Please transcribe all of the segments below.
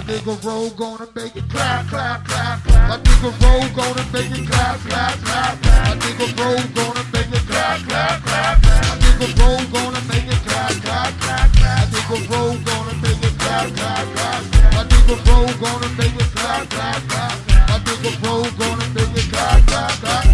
nigga roll gonna make it clap, clap, clap, clap. My nigga roll gonna make it clap, clap, clap, clap. My nigga roll gonna make it clap, clap, clap, clap. My nigga roll gonna make it clap, clap, clap, clap. My nigga roll gonna make it clap, clap, clap. My nigga roll gonna make it clap, clap, clap. My nigga roll gonna make it clap, clap, clap.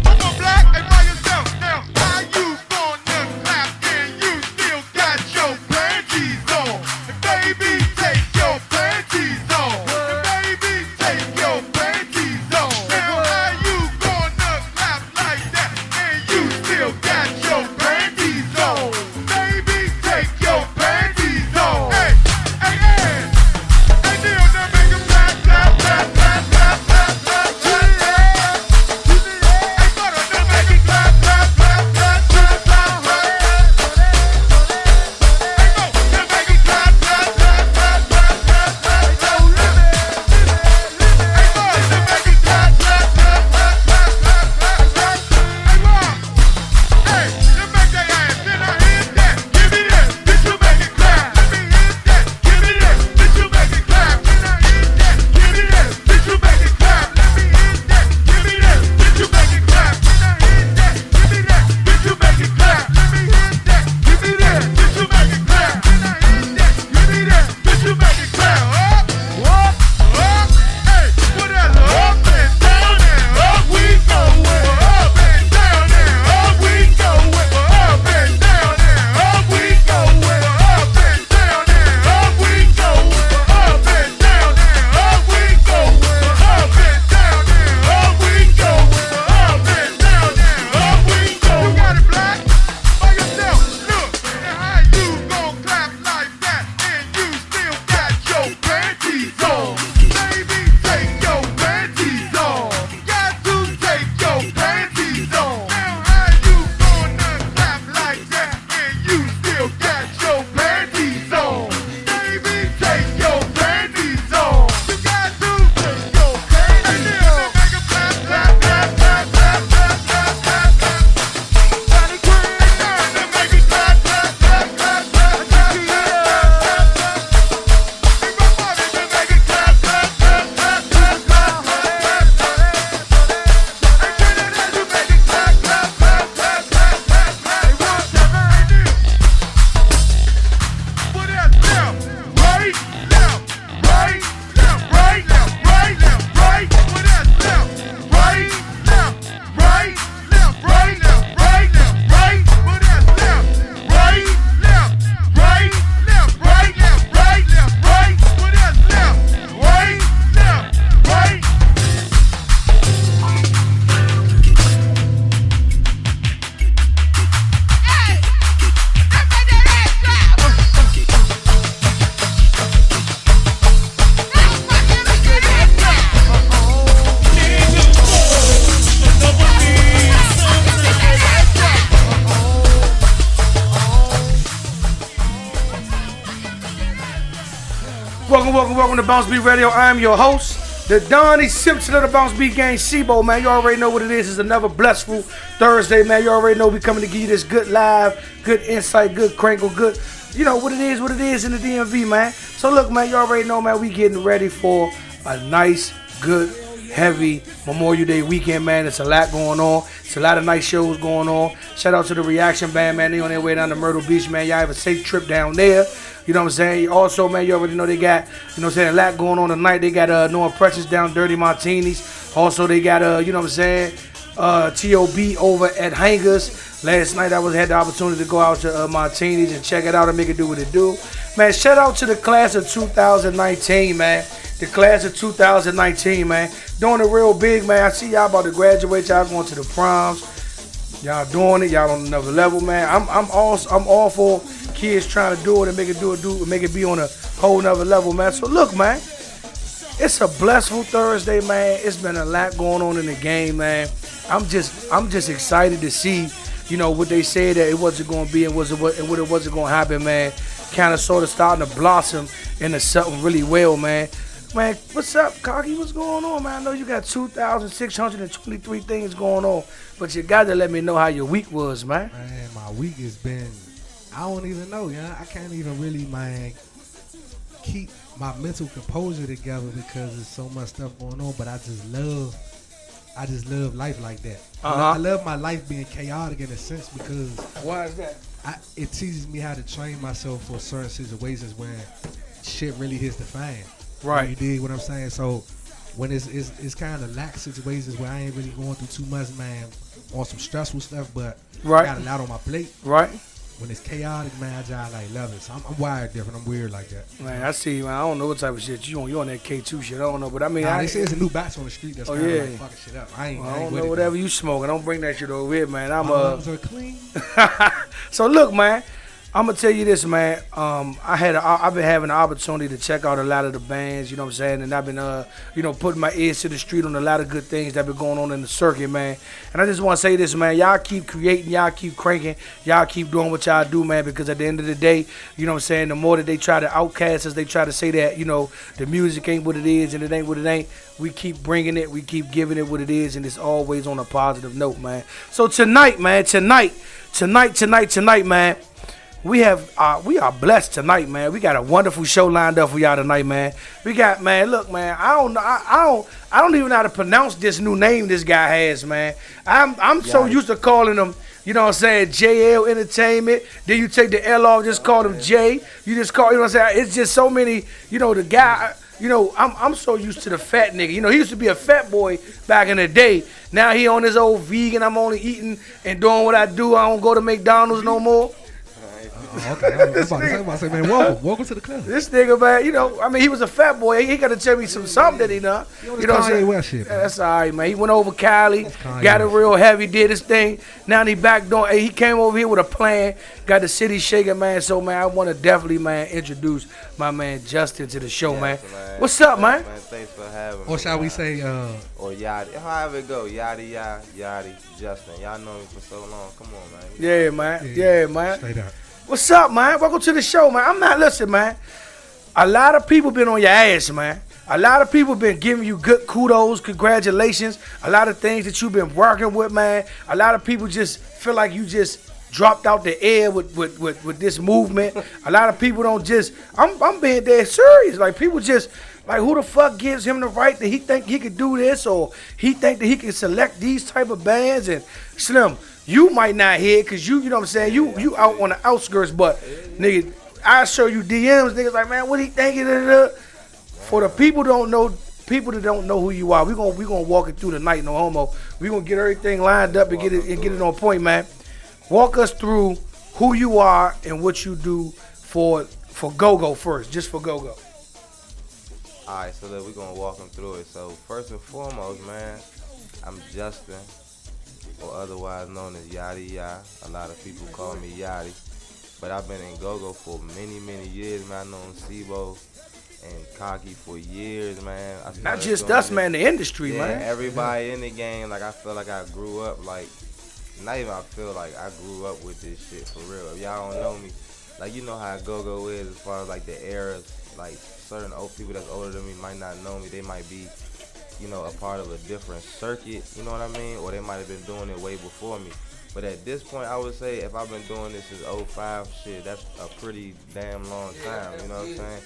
I'm a black and by yourself. Now, how you gonna clap and you still got your panties on? And baby, take your panties on. And baby, take your panties on. Now, how you gonna clap like that and you still got your panties on? Baby, take your panties on. Hey, hey, hey. Hey, Neil, now make 'em clap, clap, clap, clap, clap, clap, clap, clap. Hey, butter, now make it clap, clap, clap, clap, clap, clap, clap. Hey, go, now make it clap, clap, clap, clap, clap, clap, clap, clap. Hey, boys, now make it clap, clap, clap, clap, clap, clap, clap, clap. Hey, Rob. Hey, now make that ass, then I hit that. Give me that, bitch, you make it clap. Let me hit that. Give me that, bitch, you make it clap. Then I hit that. Give me that, bitch, you make it clap. Let me hit that. Give me that, bitch, you make it clap. Then I hit that. Give me that, bitch, you make it clap. Let me hit that. Give me that, bitch, you make it clap. Then I hit that. Give me that, bitch, you make it clap. Up, up, hey, put that up and down and up we go. Up and down and up we go. Up and down and up we go. Up and down and up we go. Up and down and up we go. Up and down and up we go. Up and down and up we go. You got it, black, by yourself. Look, and how you gon' clap like that and you still got your panties on? Baby, take your panties on. Got to take your panties on. Now how you gonna clap like that and you still got your panties on? Baby, take your panties on. You got to take your panties on. Make 'em clap, clap, clap, clap, clap, clap, clap, clap, clap. Body queen, now make it clap, clap, clap, clap, clap, clap, clap, clap, clap. Hey, my body, now make it clap, clap, clap, clap, clap, clap, clap, clap, clap. Hey, Trinidad, you make it clap, clap, clap, clap, clap, clap, clap. Hey, one time, hey, Neil. Put that left, right, left, right, left, right, left, right, left, right. Put that left, right, left, right, left, right, left, right, left, right. Put that left, right, left, right, left, right, left, right, left, right. Put that left, right, left, right. Welcome to BounceBeat Radio. I am your host, the Donnie Simpson of the BounceBeat gang, Sibo, man. You already know what it is. It's another blessful Thursday, man. You already know we coming to give you this good live, good insight, good crinkle, good, you know, what it is in the DMV, man. So look, man, you already know, man, we getting ready for a nice, good, heavy Memorial Day weekend, man. It's a lot going on. It's a lot of nice shows going on. Shout out to the Reaction Band, man. They on their way down to Myrtle Beach, man. Y'all have a safe trip down there. You know what I'm saying? Also, man, you already know they got, you know what I'm saying, a lot going on tonight. They got No Impressions down, Dirty Martinis. Also, they got, you know what I'm saying, TOB over at Hangers. Last night I had the opportunity to go out to Martini's and check it out and make it do what it do. Man, shout out to the class of 2019, man. The class of 2019, man. Doing it real big, man. I see y'all about to graduate. Y'all going to the proms. Y'all doing it. Y'all on another level, man. I'm all for kids trying to do it and make it be on a whole nother level, man. So look, man. It's a blessful Thursday, man. It's been a lot going on in the game, man. I'm just excited to see, what they said that it wasn't going to be and what it wasn't going to happen, man. Kind of sort of starting to blossom into something really well, man. Man, what's up, Cocky? What's going on, man? I know you got 2,623 things going on, but you got to let me know how your week was, man. Man, my week has been, I don't even know, I can't even really, man, keep my mental composure together because there's so much stuff going on, but I just love life like that. I love my life being chaotic in a sense because why is that? It teaches me how to train myself for certain situations when shit really hits the fan. Right. You dig what I'm saying? So when it's kind of lax situations where I ain't really going through too much, man, on some stressful stuff, but I got a lot on my plate. Right. When it's chaotic, man, I just love it. So I'm wired different. I'm weird like that. Man, I see, man. I don't know what type of shit you on that K2 shit. I don't know, but I mean, they say it's a new batch on the street that's kind of fucking shit up. I don't know whatever you smoking. Don't bring that shit over here, man. My lungs are clean. So look, man. I'm gonna tell you this, man. I've been having the opportunity to check out a lot of the bands, you know what I'm saying, and I've been, putting my ears to the street on a lot of good things that been going on in the circuit, man. And I just want to say this, man. Y'all keep creating, y'all keep cranking, y'all keep doing what y'all do, man. Because at the end of the day, you know what I'm saying, the more that they try to outcast us, they try to say that, the music ain't what it is and it ain't what it ain't. We keep bringing it, we keep giving it what it is, and it's always on a positive note, man. So tonight, man. We are blessed tonight, man. We got a wonderful show lined up for y'all tonight, man. We got, man, look, man, I don't even know how to pronounce this new name this guy has, man. I'm so used to calling him, you know what I'm saying, JL Entertainment. Then you take the L off, just call him J. You just call, you know what I'm saying? It's just so many, the guy, I'm so used to the fat nigga. He used to be a fat boy back in the day. Now he on his old vegan. I'm only eating and doing what I do. I don't go to McDonald's no more. Okay, I was about to say, man, welcome to the club. This nigga, man, he was a fat boy. He got to tell me something that he done. You know what I'm saying? Shit, man. That's all right, man. He went over Cali, got it real heavy, did his thing. Now he back doing. He came over here with a plan, got the city shaking, man. So, man, I want to definitely, man, introduce my man Justin to the show, man. What's up, man? Thanks for having me. Or shall we say, or Yaddiya, however it go, Yaddiya, Justin. Y'all know me for so long. Come on, man. Yeah, man. Yeah, man. Straight up. What's up, man? Welcome to the show, man. Listen, man. A lot of people been on your ass, man. A lot of people been giving you good kudos, congratulations. A lot of things that you've been working with, man. A lot of people just feel like you just dropped out the air with this movement. A lot of people don't just, I'm being dead serious. Like, people just, like, who the fuck gives him the right that he think he could do this, or he think that he can select these type of bands? And Slim, you might not hear it because you know what I'm saying, you out on the outskirts, but nigga, I show you DMs, niggas like, man, what he thinking? For the people that don't know who you are, we gonna walk it through the night, no homo. We gonna get everything lined up and get it on point, man. Walk us through who you are and what you do for Go-Go first, just for Go-Go. All right, so look, we're going to walk them through it. So first and foremost, man, I'm Justin, or otherwise known as Yaddiya. A lot of people call me Yachty. But I've been in Go-Go for many, many years, man. I've known Sibo and Cocky for years, man. Not just us, man, the industry, man. Man. Everybody in the game, like, I feel like I grew up, like, not even I feel like I grew up with this shit, for real. If y'all don't know me, like, you know how Go-Go is as far as, like, the eras, like, certain old people that's older than me might not know me. They might be, a part of a different circuit, you know what I mean? Or they might have been doing it way before me. But at this point, I would say if I've been doing this since 05, shit, that's a pretty damn long time, you know what I'm saying?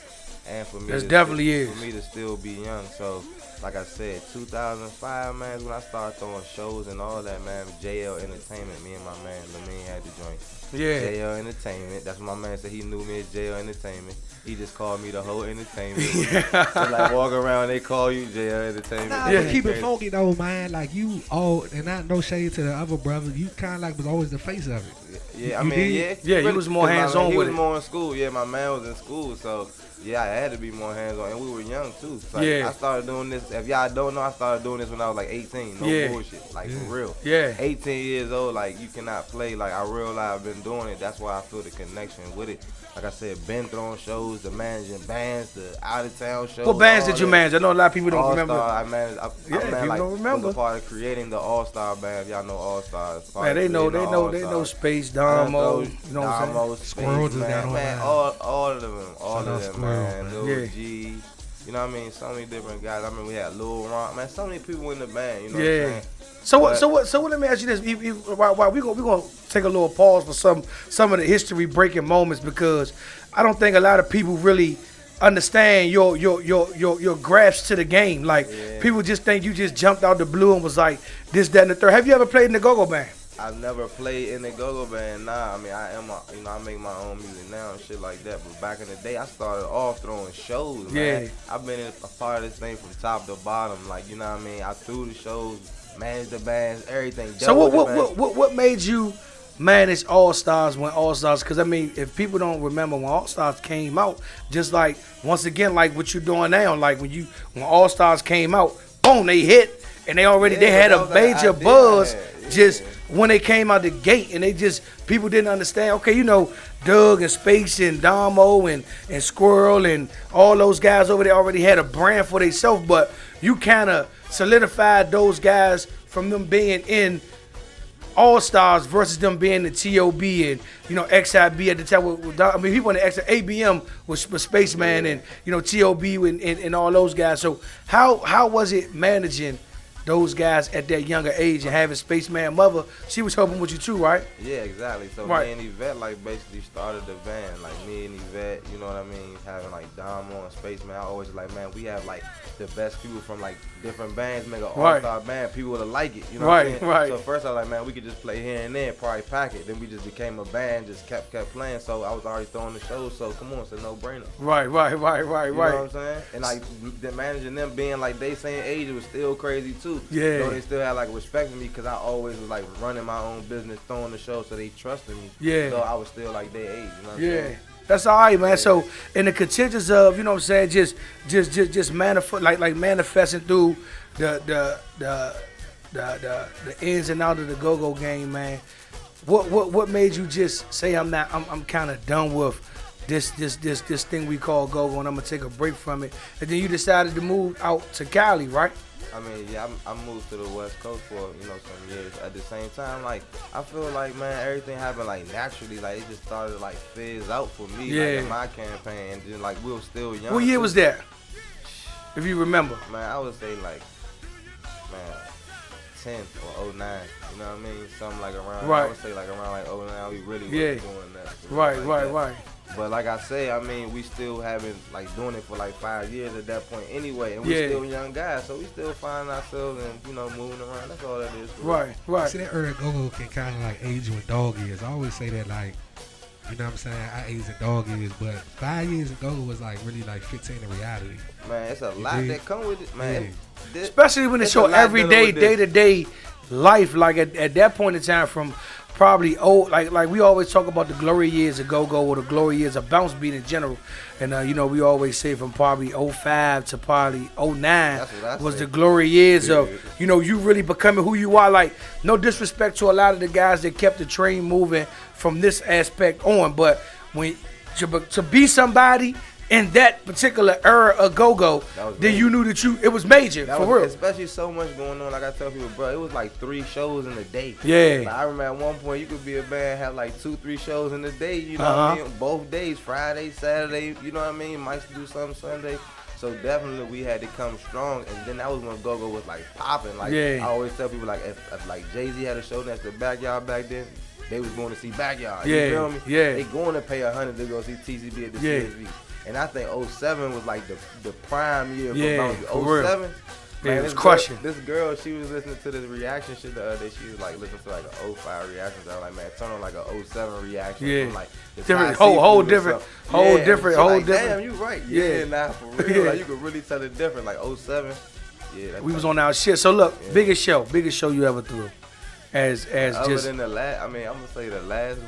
And for me, That's definitely for me to still be young. So like I said, 2005, man, is when I started throwing shows and all that, man. JL Entertainment, me and my man Lamine had the joint. Yeah. JL Entertainment. That's what my man said. He knew me as JL Entertainment. He just called me the whole entertainment. So like walk around, they call you JL Entertainment. Nah, Yeah. but keep it funky though, man. Like you all, and not no shade to the other brothers. You kind of like was always the face of it. Yeah, I You mean, did? yeah. Yeah, he was more 'cause hands-on he with was it. more in school. Yeah, my man was in school, so yeah, I had to be more hands-on, and we were young too. So Yeah. I started doing this. If y'all don't know, I started doing this when I was like 18. No Yeah. bullshit, like Yeah. for real. Yeah. 18 years old, like you cannot play. Like I realized I've been doing it. That's why I feel the connection with it. Like I said, been throwing shows, the managing bands, the out of town shows. What bands all did you that. manage? I know a lot of people don't All-Star, remember. I managed. I Yeah, man, people like, don't remember. was a part of creating the All-Star band. Y'all know All-Stars. Man, they know Space Damo. You know what I'm saying? Squirrel just got man, on man, that. all of them, Shout out Squirrel, man. man. Lil Yeah. G, you know what I mean? So many different guys. I mean, we had Lil Ron, man. So many people in the band. You know what I'm Yeah. saying? So But- what? Let me ask you this. Why we gonna take a little pause for some of the history breaking moments, because I don't think a lot of people really understand your grasp to the game. Like Yeah. people just think you just jumped out the blue and was like this, that, and the third. Have you ever played in the go-go band? I've never played in the go-go band. Nah, I mean, I make my own music now and shit like that. But back in the day, I started off throwing shows, man. Yeah. I've been a part of this thing from top to bottom. Like, you know what I mean? I threw the shows, managed the bands, everything. So dealt with the bands. what made you manage All Stars when All Stars? Because I mean, if people don't remember when All Stars came out, just like once again, like what you're doing now, like when All Stars came out, boom, they hit, and they Yeah, had that a was the major idea buzz I had, yeah. just when they came out the gate, and they just people didn't understand. Okay, you know, Doug and Space and Damo and Squirrel and all those guys over there already had a brand for themselves, but you kind of solidified those guys from them being in All Stars versus them being the T.O.B. and, you know, XIB at the time. I mean, people in the ABM was Spaceman and, you know, T.O.B. and all those guys. So how was it managing those guys at that younger age and having Spaceman mother? She was helping with you too, right? Yeah, exactly. So Right. me and Yvette like basically started the band. Like me and Yvette, you know what I mean? Having like Damo and Spaceman. I always like, man, we have like the best people from like different bands make an Right. all-star band. People would like it, you know Right, what I'm saying? right. So first I was like, man, we could just play here and there, probably pack it. Then we just became a band, just kept playing. So I was already throwing the shows, so come on, it's a no-brainer. Right. You know what I'm saying? And like managing them being like they same age, it was still crazy too. Yeah. So they still had like respect for me because I always was like running my own business, throwing the show, so they trusted me. Yeah. So I was still like their age. You know what I'm Yeah. saying? That's all right, man. So in the contingents of, you know what I'm saying, just manifesting through the ins and outs of the go-go game, man. What made you just say I'm kind of done with this thing we call go-go and I'm gonna take a break from it, and then you decided to move out to Cali, right? I mean, yeah, I moved to the West Coast for, you know, some years. At the same time, like, I feel like, man, everything happened, like, naturally. Like, it just started, like, fizz out for me, Yeah. like, in my campaign. And then, like, we were still young. What year too. was that, if you remember? Man, I would say, like, man, 10 or 09. You know what I mean? Something like around, Right. I would say, like, around, like, 09, we really Yeah. was doing that. Right. Like that. But like I say, I mean, we still haven't like doing it for like 5 years at that point anyway, and we're Yeah. still young guys, so we still find ourselves and, you know, moving around. That's all that is. for real. Right. See, that early go-go can kind of like age you in dog years. I always say that, like, you know what I'm saying? I age in dog years, but 5 years in go-go was like really like 15 in reality. Man, it's a lot that come with it, man. Yeah. Especially when it's your a lot everyday, dealing with this. day-to-day life. Like at that point in time, from probably like we always talk about the glory years of go-go or the glory years of BounceBeat in general. And you know, we always say from probably 05 to probably 09 That's what I was say. the glory years of, you know, you really becoming who you are. Like, no disrespect to a lot of the guys that kept the train moving from this aspect on, but when to be somebody in that particular era of go-go, That was then major. you knew that it was major, That for was, real. especially so much going on. Like I tell people, bro, it was like 3 shows in a day. Yeah. Like, I remember at one point you could be a band, have like 2-3 shows in a day. You know what I mean? Both days, Friday, Saturday. You know what I mean? Might do something Sunday. So definitely we had to come strong, and then that was when go-go was like popping. Like Yeah. I always tell people, like if like Jay-Z had a show next to Backyard back then, they was going to see Backyard. Yeah, You feel me? yeah. They going to pay $100 to go see TCB at the Yeah. CSV. And I think 07 was like the prime year for Yeah, Bounce. for real. 07, Yeah, it was this crushing. This girl, she was listening to this reaction shit the other day. She was like listening to like an 05 reaction. I was like, man, turn on like a 07 reaction. Yeah. From, like, the Different, Thai whole seafood or different, something. whole Yeah, different, she whole like, different. Damn, you right. Yeah. Yeah, nah, for real. Yeah. Like, you could really tell it different. Like 07. Yeah. We was on our shit. So look, biggest show you ever threw. As Other just than the last, I mean, I'm gonna say the last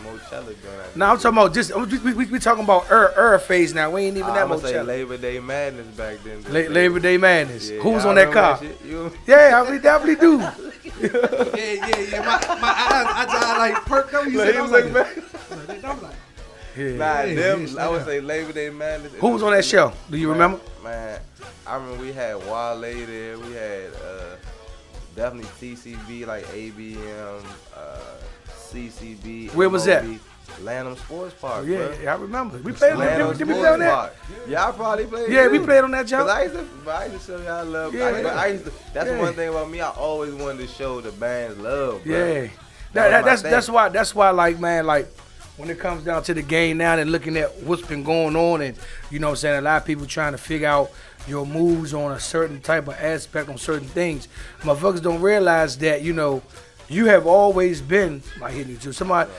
Mochella joint. now I'm talking about just we talking about phase now. We ain't even that I'm gonna say Mochella. Labor Day Madness back then. Labor Day Madness. Yeah, Who's y'all on that remember car? shit? You? Yeah, we definitely do. Yeah. My eyes, I just like perked up. You Look, said, he I was looking like, back. I'm like, Yeah. Nah, Yeah, them. yeah, I would straight say Labor Day Madness. Who was on that show? Do you remember? Man, I remember we had Wale there. We had definitely TCB, like ABM, CCB. Where was that? Lanham Sports Park, Yeah, bro. yeah, I remember. We played on Lanham that. Did we Sports play on that? Park. Y'all probably played. Yeah, we too. played on that jump. Cause I used to show y'all love. Yeah. That's Yeah. one thing about me. I always wanted to show the band's love, bro. Yeah, That was my that's why like man like when it comes down to the game now and looking at what's been going on and you know what I'm saying, a lot of people trying to figure out your moves on a certain type of aspect on certain things. Motherfuckers don't realize that you know you have always been like hitting you too. Somebody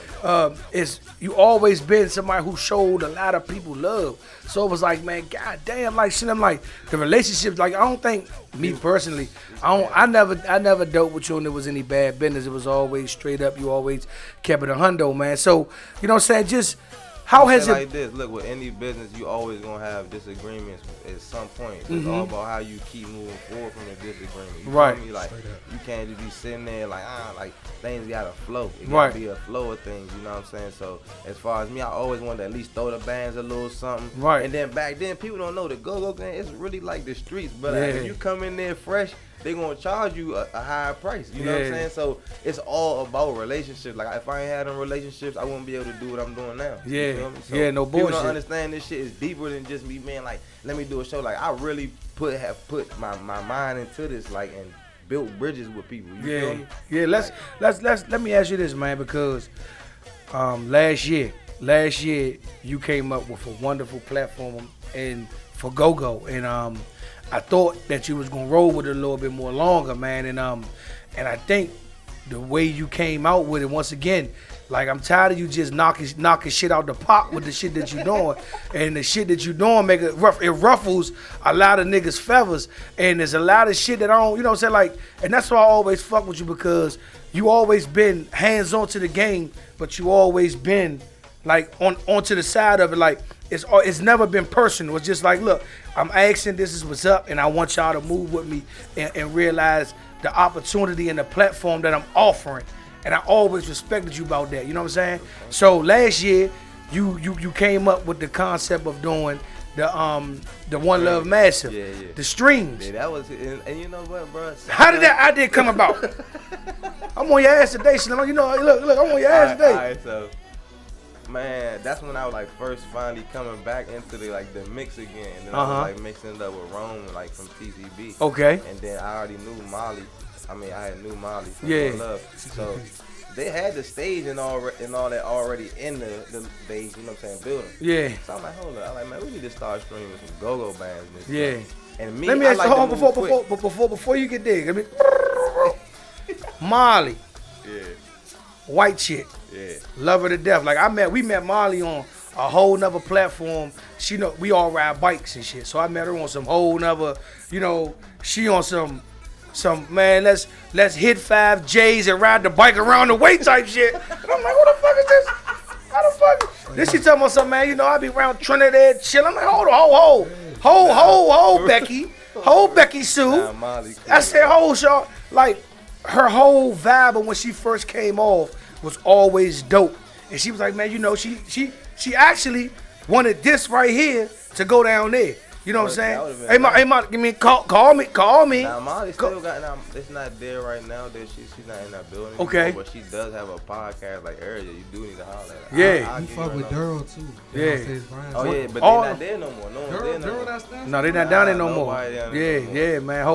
you always been somebody who showed a lot of people love. So it was like, man, god damn, like shit. I'm like the relationships. Like I don't think me personally, I never dealt with you and there was any bad business. It was always straight up. You always kept it a hundo, man. So you know what I'm saying? Just how has it? Like this, look, with any business, you always gonna have disagreements at some point. It's all about how you keep moving forward from the disagreement. You Right. feel me? Like you can't just be sitting there like like things gotta flow. It Right. gotta be a flow of things. You know what I'm saying? So as far as me, I always wanted to at least throw the bands a little something. Right. And then back then, people don't know the go-go game. It's really like the streets, but Yeah. if you come in there fresh, they gonna charge you a higher price. You know what I'm Yeah. saying? So it's all about relationships. Like if I ain't had them relationships, I wouldn't be able to do what I'm doing now. You Yeah. feel me? So Yeah, no people bullshit. don't understand this shit is deeper than just me being like, let me do a show. Like I really have put my mind into this, like, and built bridges with people. You feel me? Yeah. Let me ask you this, man, because last year you came up with a wonderful platform and for go-go and I thought that you was gonna roll with it a little bit more longer, man, and I think the way you came out with it once again, like I'm tired of you just knocking shit out the park with the shit that you doing, and the shit that you doing make it rough. It ruffles a lot of niggas' feathers, and there's a lot of shit that I don't, you know what I'm saying, like, and that's why I always fuck with you because you always been hands on to the game, but you always been like onto the side of it, like it's never been personal. It's just like, look, I'm asking, this is what's up, and I want y'all to move with me and realize the opportunity and the platform that I'm offering. And I always respected you about that. You know what I'm saying? So last year, you came up with the concept of doing the One Love Massive, the streams. Yeah, that was, and you know what, bro? How did that idea come about? I'm on your ass today, Slim. You know, look, I'm on your ass today. All right, so. Man, that's when I was like first finally coming back into the mix again. And then I was like mixing it up with Rome like from TCB. Okay. And then I already knew Molly. I mean, I had knew Molly from Yeah. One Love. So they had the stage and all that already in the they, you know what I'm saying, building. Yeah. So I'm like, hold up. I'm like, man, we need to start streaming some go-go bands. And this Yeah. stuff. And me, Let me I ask you, like hold to on, move before you get there. Molly, quick. white chick, Yeah. love her to death. Like we met Molly on a whole nother platform. She know we all ride bikes and shit. So I met her on some whole nother, you know, she on some man, let's hit 5 J's and ride the bike around the way type shit. And I'm like, what the fuck is this? How the fuck? Then she talking about something, man, you know, I be around Trinidad chilling. I'm like, hold, Becky. Hold Becky Sue. Nah, Molly, I said, hold, y'all. Like, her whole vibe of when she first came off was always dope. And she was like, man, you know, she actually wanted this right here to go down there. You know what I'm saying? Hey, Ma, give me call me. Nah, Molly still got. It's not there right now. That she's not in that building. Okay. Anymore, but she does have a podcast like area. You do need to holler at her. Yeah. You fuck with Daryl too. Yeah. Oh yeah, but All- they not there no more. No one's there no more. that's that. No, they not down there no more. Nobody down there no more. Yeah, man.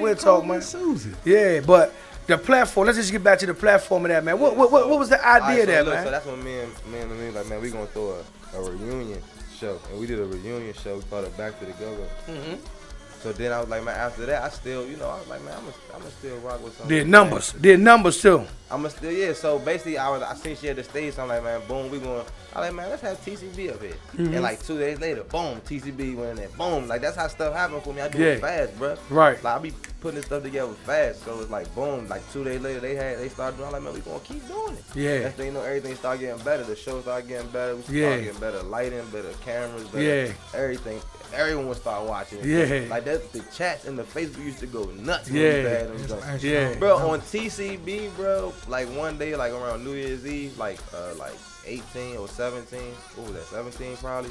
We'll talk, man. Susie. Yeah, but the platform. Let's just get back to the platform of that, man. What was the idea there, look, man? So that's when me and like, man, we gonna throw a reunion show, and we did a reunion show. We called it Back to the Go-Go. So then I was like, man, after that, I still, you know, I was like, man, I'm gonna still rock with something. Did numbers too. I'm gonna still, yeah. So basically, I seen she had the stage, so I'm like, man, boom, we going. I like, man, let's have TCB up here. And like 2 days later, boom, TCB went in there, boom. Like that's how stuff happened for me. I do it fast, bro. Right. Like I be putting this stuff together fast, so it's like boom. Like 2 days later, they started doing. I'm like, man, we gonna keep doing it. Yeah. Next thing you know, everything started getting better. The show started getting better. We started getting better lighting, better cameras, better everything. Everyone would start watching. Yeah. Like that, the chats and the Facebook used to go nuts. Yeah. Yeah. Bro, on TCB, bro, like one day, like around New Year's Eve, like 18 or 17. What was that? 17 probably.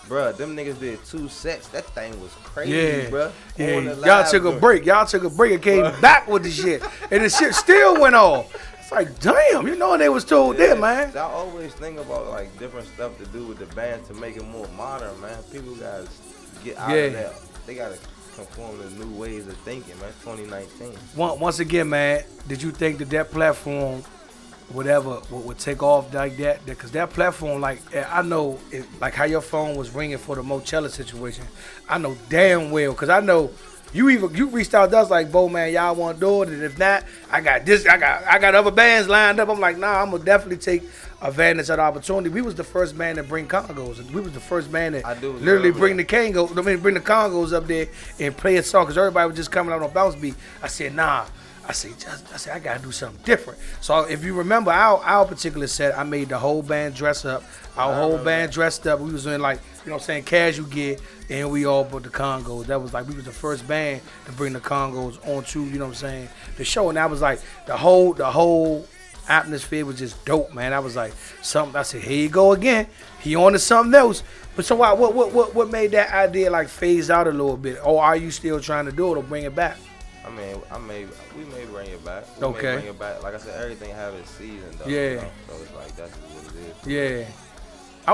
Bro, them niggas did 2 sets. That thing was crazy, bro. Yeah. Y'all took a break. And came back with the shit. And the shit still went off. It's like, damn, you know they was told that, man. I always think about like different stuff to do with the band to make it more modern, man. People gotta get out of that. They gotta conform to new ways of thinking, man. 2019. Once again, man, did you think that platform, whatever, would take off like that? Because that platform, like, I know, like how your phone was ringing for the Mochella situation. I know damn well, because I know you reached out to us like, Bo, man, y'all want to do it, and if not, I got this, I got other bands lined up. I'm like, nah, I'm gonna definitely take advantage of the opportunity. We was the first band to bring Congos, and we was the first band that literally bring the Congos up there and play a song, because everybody was just coming out on BounceBeat. I said, nah. I said, I gotta do something different. So if you remember our particular set, I made the whole band dress up. Our whole band dressed up. We was in like, you know what I'm saying, casual gear, and we all brought the Congos. That was like, we was the first band to bring the Congos onto, you know what I'm saying, the show. And that was like, the whole atmosphere was just dope, man. I was like, something, I said, here you go again. He on to something else. But so what made that idea like phase out a little bit? Or are you still trying to do it or bring it back? We may bring it back. Okay. May bring it back. Like I said, everything have its season though. Yeah. You know? So it's like that's what it is. Yeah. I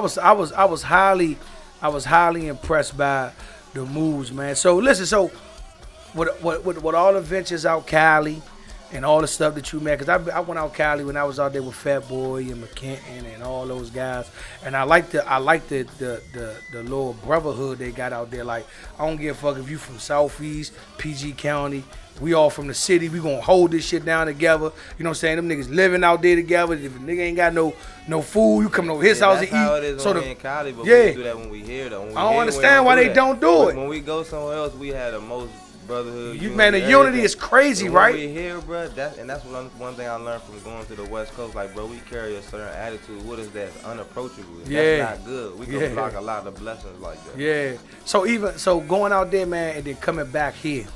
was highly impressed by the moves, man. So listen, so with all the ventures out Cali and all the stuff that you met, because I went out Cali when I was out there with Fat Boy and McKenton and all those guys, and I like the little brotherhood they got out there. Like, I don't give a fuck if you from Southeast, PG County. We all from the city. We gonna hold this shit down together. You know what I'm saying? Them niggas living out there together. If a nigga ain't got no food, you come over his house to eat. That's how it is so in Cali, but we do that when we here though. I don't understand why they don't do it. When we go somewhere else, we had the most brotherhood. Man, the unity is crazy, right? We here, bro. That's one thing I learned from going to the West Coast. Like, bro, we carry a certain attitude. What is that? Unapproachable. That's not good. We can block a lot of blessings like that. Yeah. So going out there, man, and then coming back here,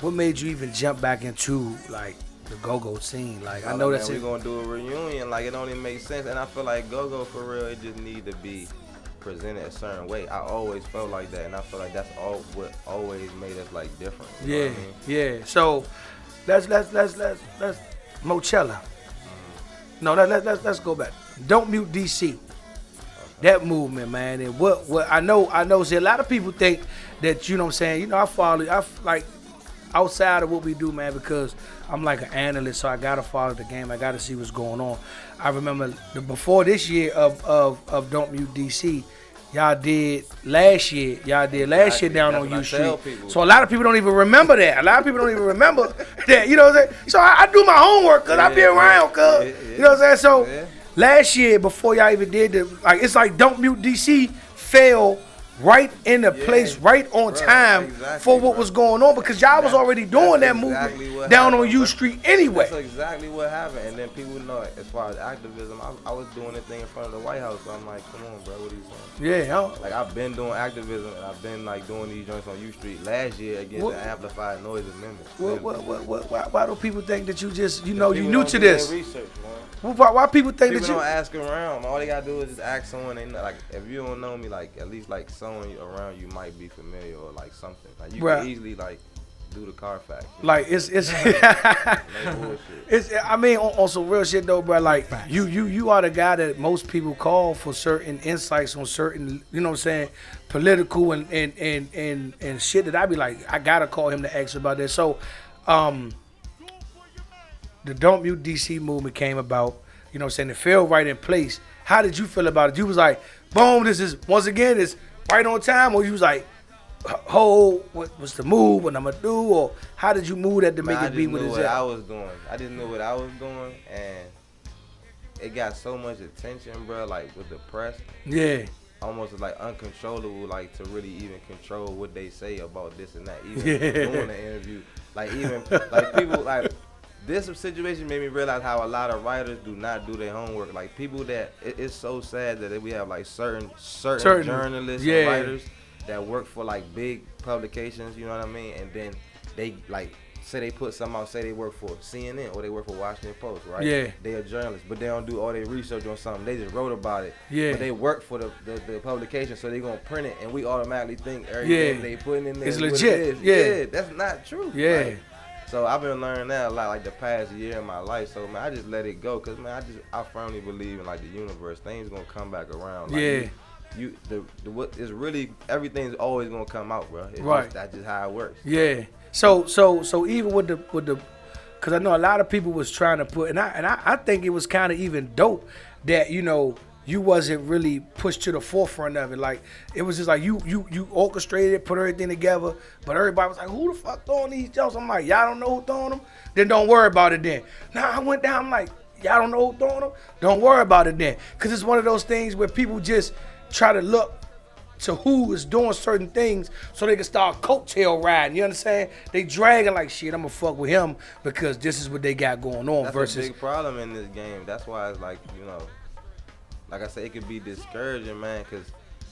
what made you even jump back into like the go-go scene? Like, I know that's we're gonna do a reunion. Like, it don't even make sense, and I feel like go-go for real, it just need to be presented a certain way. I always felt like that, and I feel like that's all what always made us like different. You know what I mean? Yeah. So let's Mochella. No, let's go back. Don't Mute DC. That movement, man, and what I know. See, a lot of people think that, you know what I'm saying. You know, I like outside of what we do, man, because I'm like an analyst, so I gotta follow the game. I gotta see what's going on. I remember before this year of Don't Mute DC, y'all did last year down on U Street. So a lot of people don't even remember that. A lot of people don't even remember that. You know what I'm saying? So I do my homework because I be around, cuz. You know what I'm saying? So last year, before y'all even did it's like Don't Mute DC fell right in the place, right on time for what was going on, because y'all was already doing that movement down on U Street anyway. That's exactly what happened. And then people know, as far as activism, I was doing this thing in front of the White House, so I'm like, come on, bro, what are you saying? Yeah, like, I've been doing activism, and I've been like doing these joints on U Street last year against the amplified noise amendment. Why do people think that you just, you new to this? Research, man. Why people think people that you don't ask around? All they gotta do is just ask someone they know. Like, if you don't know me, like, at least like someone around you might be familiar or like something. Like, you can easily like do the Carfax. Like, it's it's I mean, on some real shit though, bro. Like, you are the guy that most people call for certain insights on certain, you know what I'm saying, political and shit that I be like, I gotta call him to ask about that. So the Don't Mute DC movement came about, you know what I'm saying, it fell right in place. How did you feel about it? You was like, boom, this is, once again, it's right on time, or you was like, hold? What was the move? What I'm gonna do? Or how did you move that to make Man, it be what I it's just knew what I at? was doing. I just knew what I was doing, and it got so much attention, bro. Like with the press, Yeah, almost like uncontrollable, like to really even control what they say about this and that. Even Yeah. doing the interview, like even like people like this situation made me realize how a lot of writers do not do their homework. Like people that it's so sad that we have like certain journalists yeah. and writers that work for like big publications. You know what I mean? And then they like. Say they put something out, say they work for CNN or they work for Washington Post, right? Yeah. They are journalists, but they don't do all their research on something. They just wrote about it. Yeah. But they work for the publication, so they gonna print it, and we automatically think everything they putting in there It's is what legit. it is. Yeah. That's not true. Yeah. Like, so I've been learning that a lot, like the past year in my life. So man, I just let it go, cause man, I firmly believe in like the universe. Things gonna come back around. Like, Yeah. The what is really everything's always gonna come out, bro. It's Right. Just, that's just how it works. Yeah. So even with the, because I know a lot of people was trying to put, and I think it was kind of even dope that you wasn't really pushed to the forefront of it. Like it was just like you orchestrated it, put everything together, but everybody was like, who the fuck throwing these jumps? I'm like, y'all don't know who throwing them? Then don't worry about it then. Now I went down, I'm like, y'all don't know who throwing them? Don't worry about it then. Because it's one of those things where people just try to look to who is doing certain things so they can start coattail riding. You understand? They dragging like shit. I'm gonna fuck with him because this is what they got going on. That's versus a big problem in this game. That's why it's like like I said, it could be discouraging, man, because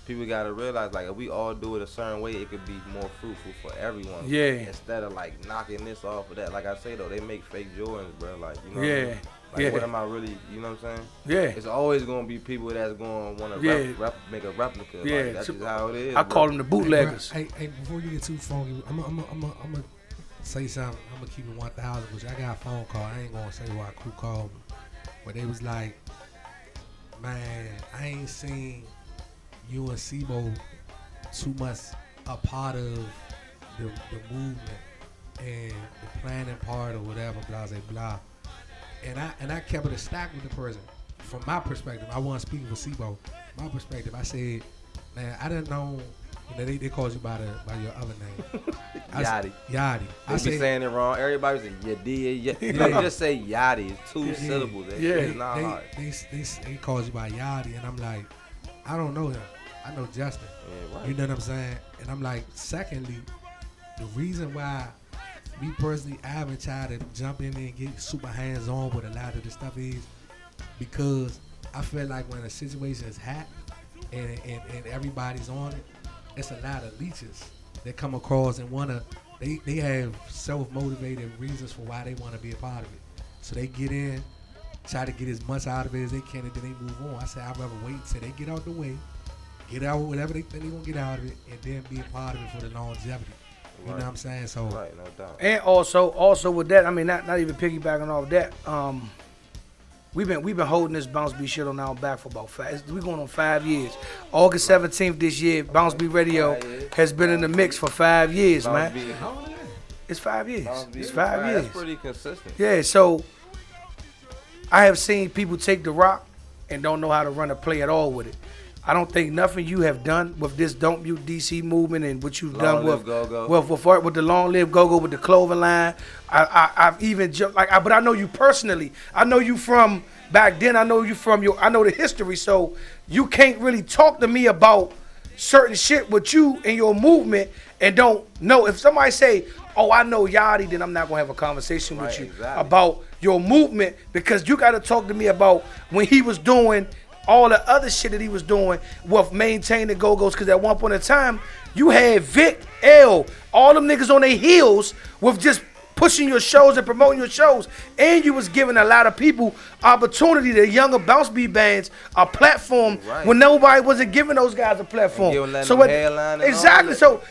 people gotta realize like if we all do it a certain way, it could be more fruitful for everyone. Yeah. Instead of like knocking this off of that. Like I say though, they make fake Jordans, bro. Like what I Yeah. mean? Like Yeah. what am I really? You know what I'm saying? Yeah. It's always gonna be people that's gonna want to Yeah. make a replica. Yeah. Like, that's just how it is. I bro. call them the bootleggers. Hey, before you get too funky, I'm gonna say something. I'm gonna keep it 1,000, which I got a phone call. I ain't gonna say why who called me, but they was like, man, I ain't seen you and Sibo too much a part of the movement and the planning part or whatever, blah, blah, blah. And I kept it a stack with the person. From my perspective, I wasn't speaking for Sibo. My perspective, I said, man, I didn't know. They called you by your other name. Yaddy. Yaddy. They be saying it wrong. Everybody say Yaddiya. They just say Yaddy. It's two syllables. That shit is not hard. They called you by Yaddy, and I'm like, I don't know him. I know Justin. Yeah, right. You know what I'm saying? And I'm like, secondly, the reason why me personally, I haven't tried to jump in there and get super hands-on with a lot of this stuff is because I feel like when a situation is hot and everybody's on it, it's a lot of leeches that come across and they have self-motivated reasons for why they want to be a part of it. So they get in, try to get as much out of it as they can, and then they move on. I say I'd rather wait till they get out the way, get out whatever they think they're going to get out of it, and then be a part of it for the longevity. You know what I'm saying? So Right, no doubt. And also with that, I mean, not even piggybacking off that. We've been holding this BounceBeat shit on our back for about we're going on 5 years. August 17th this year, BounceBeat Radio has been in the mix for 5 years, man. It's 5 years. It's 5 years. That's pretty consistent. Yeah, so I have seen people take the rock and don't know how to run a play at all with it. I don't think nothing you have done with this Don't Mute DC movement and what you've done with the Long Live Go-Go with the clothing line. I've even but I know you personally. I know you from back then. I know you from I know the history. So you can't really talk to me about certain shit with you and your movement and don't know. If somebody say, oh, I know Yachty, then I'm not gonna have a conversation with you about your movement because you got to talk to me about when he was doing all the other shit that he was doing with maintaining the Go-Go's, because at one point in time, you had Vic, L, all them niggas on their heels with just pushing your shows and promoting your shows, and you was giving a lot of people opportunity, the younger BounceBeat bands, a platform when nobody wasn't giving those guys a platform. So exactly. So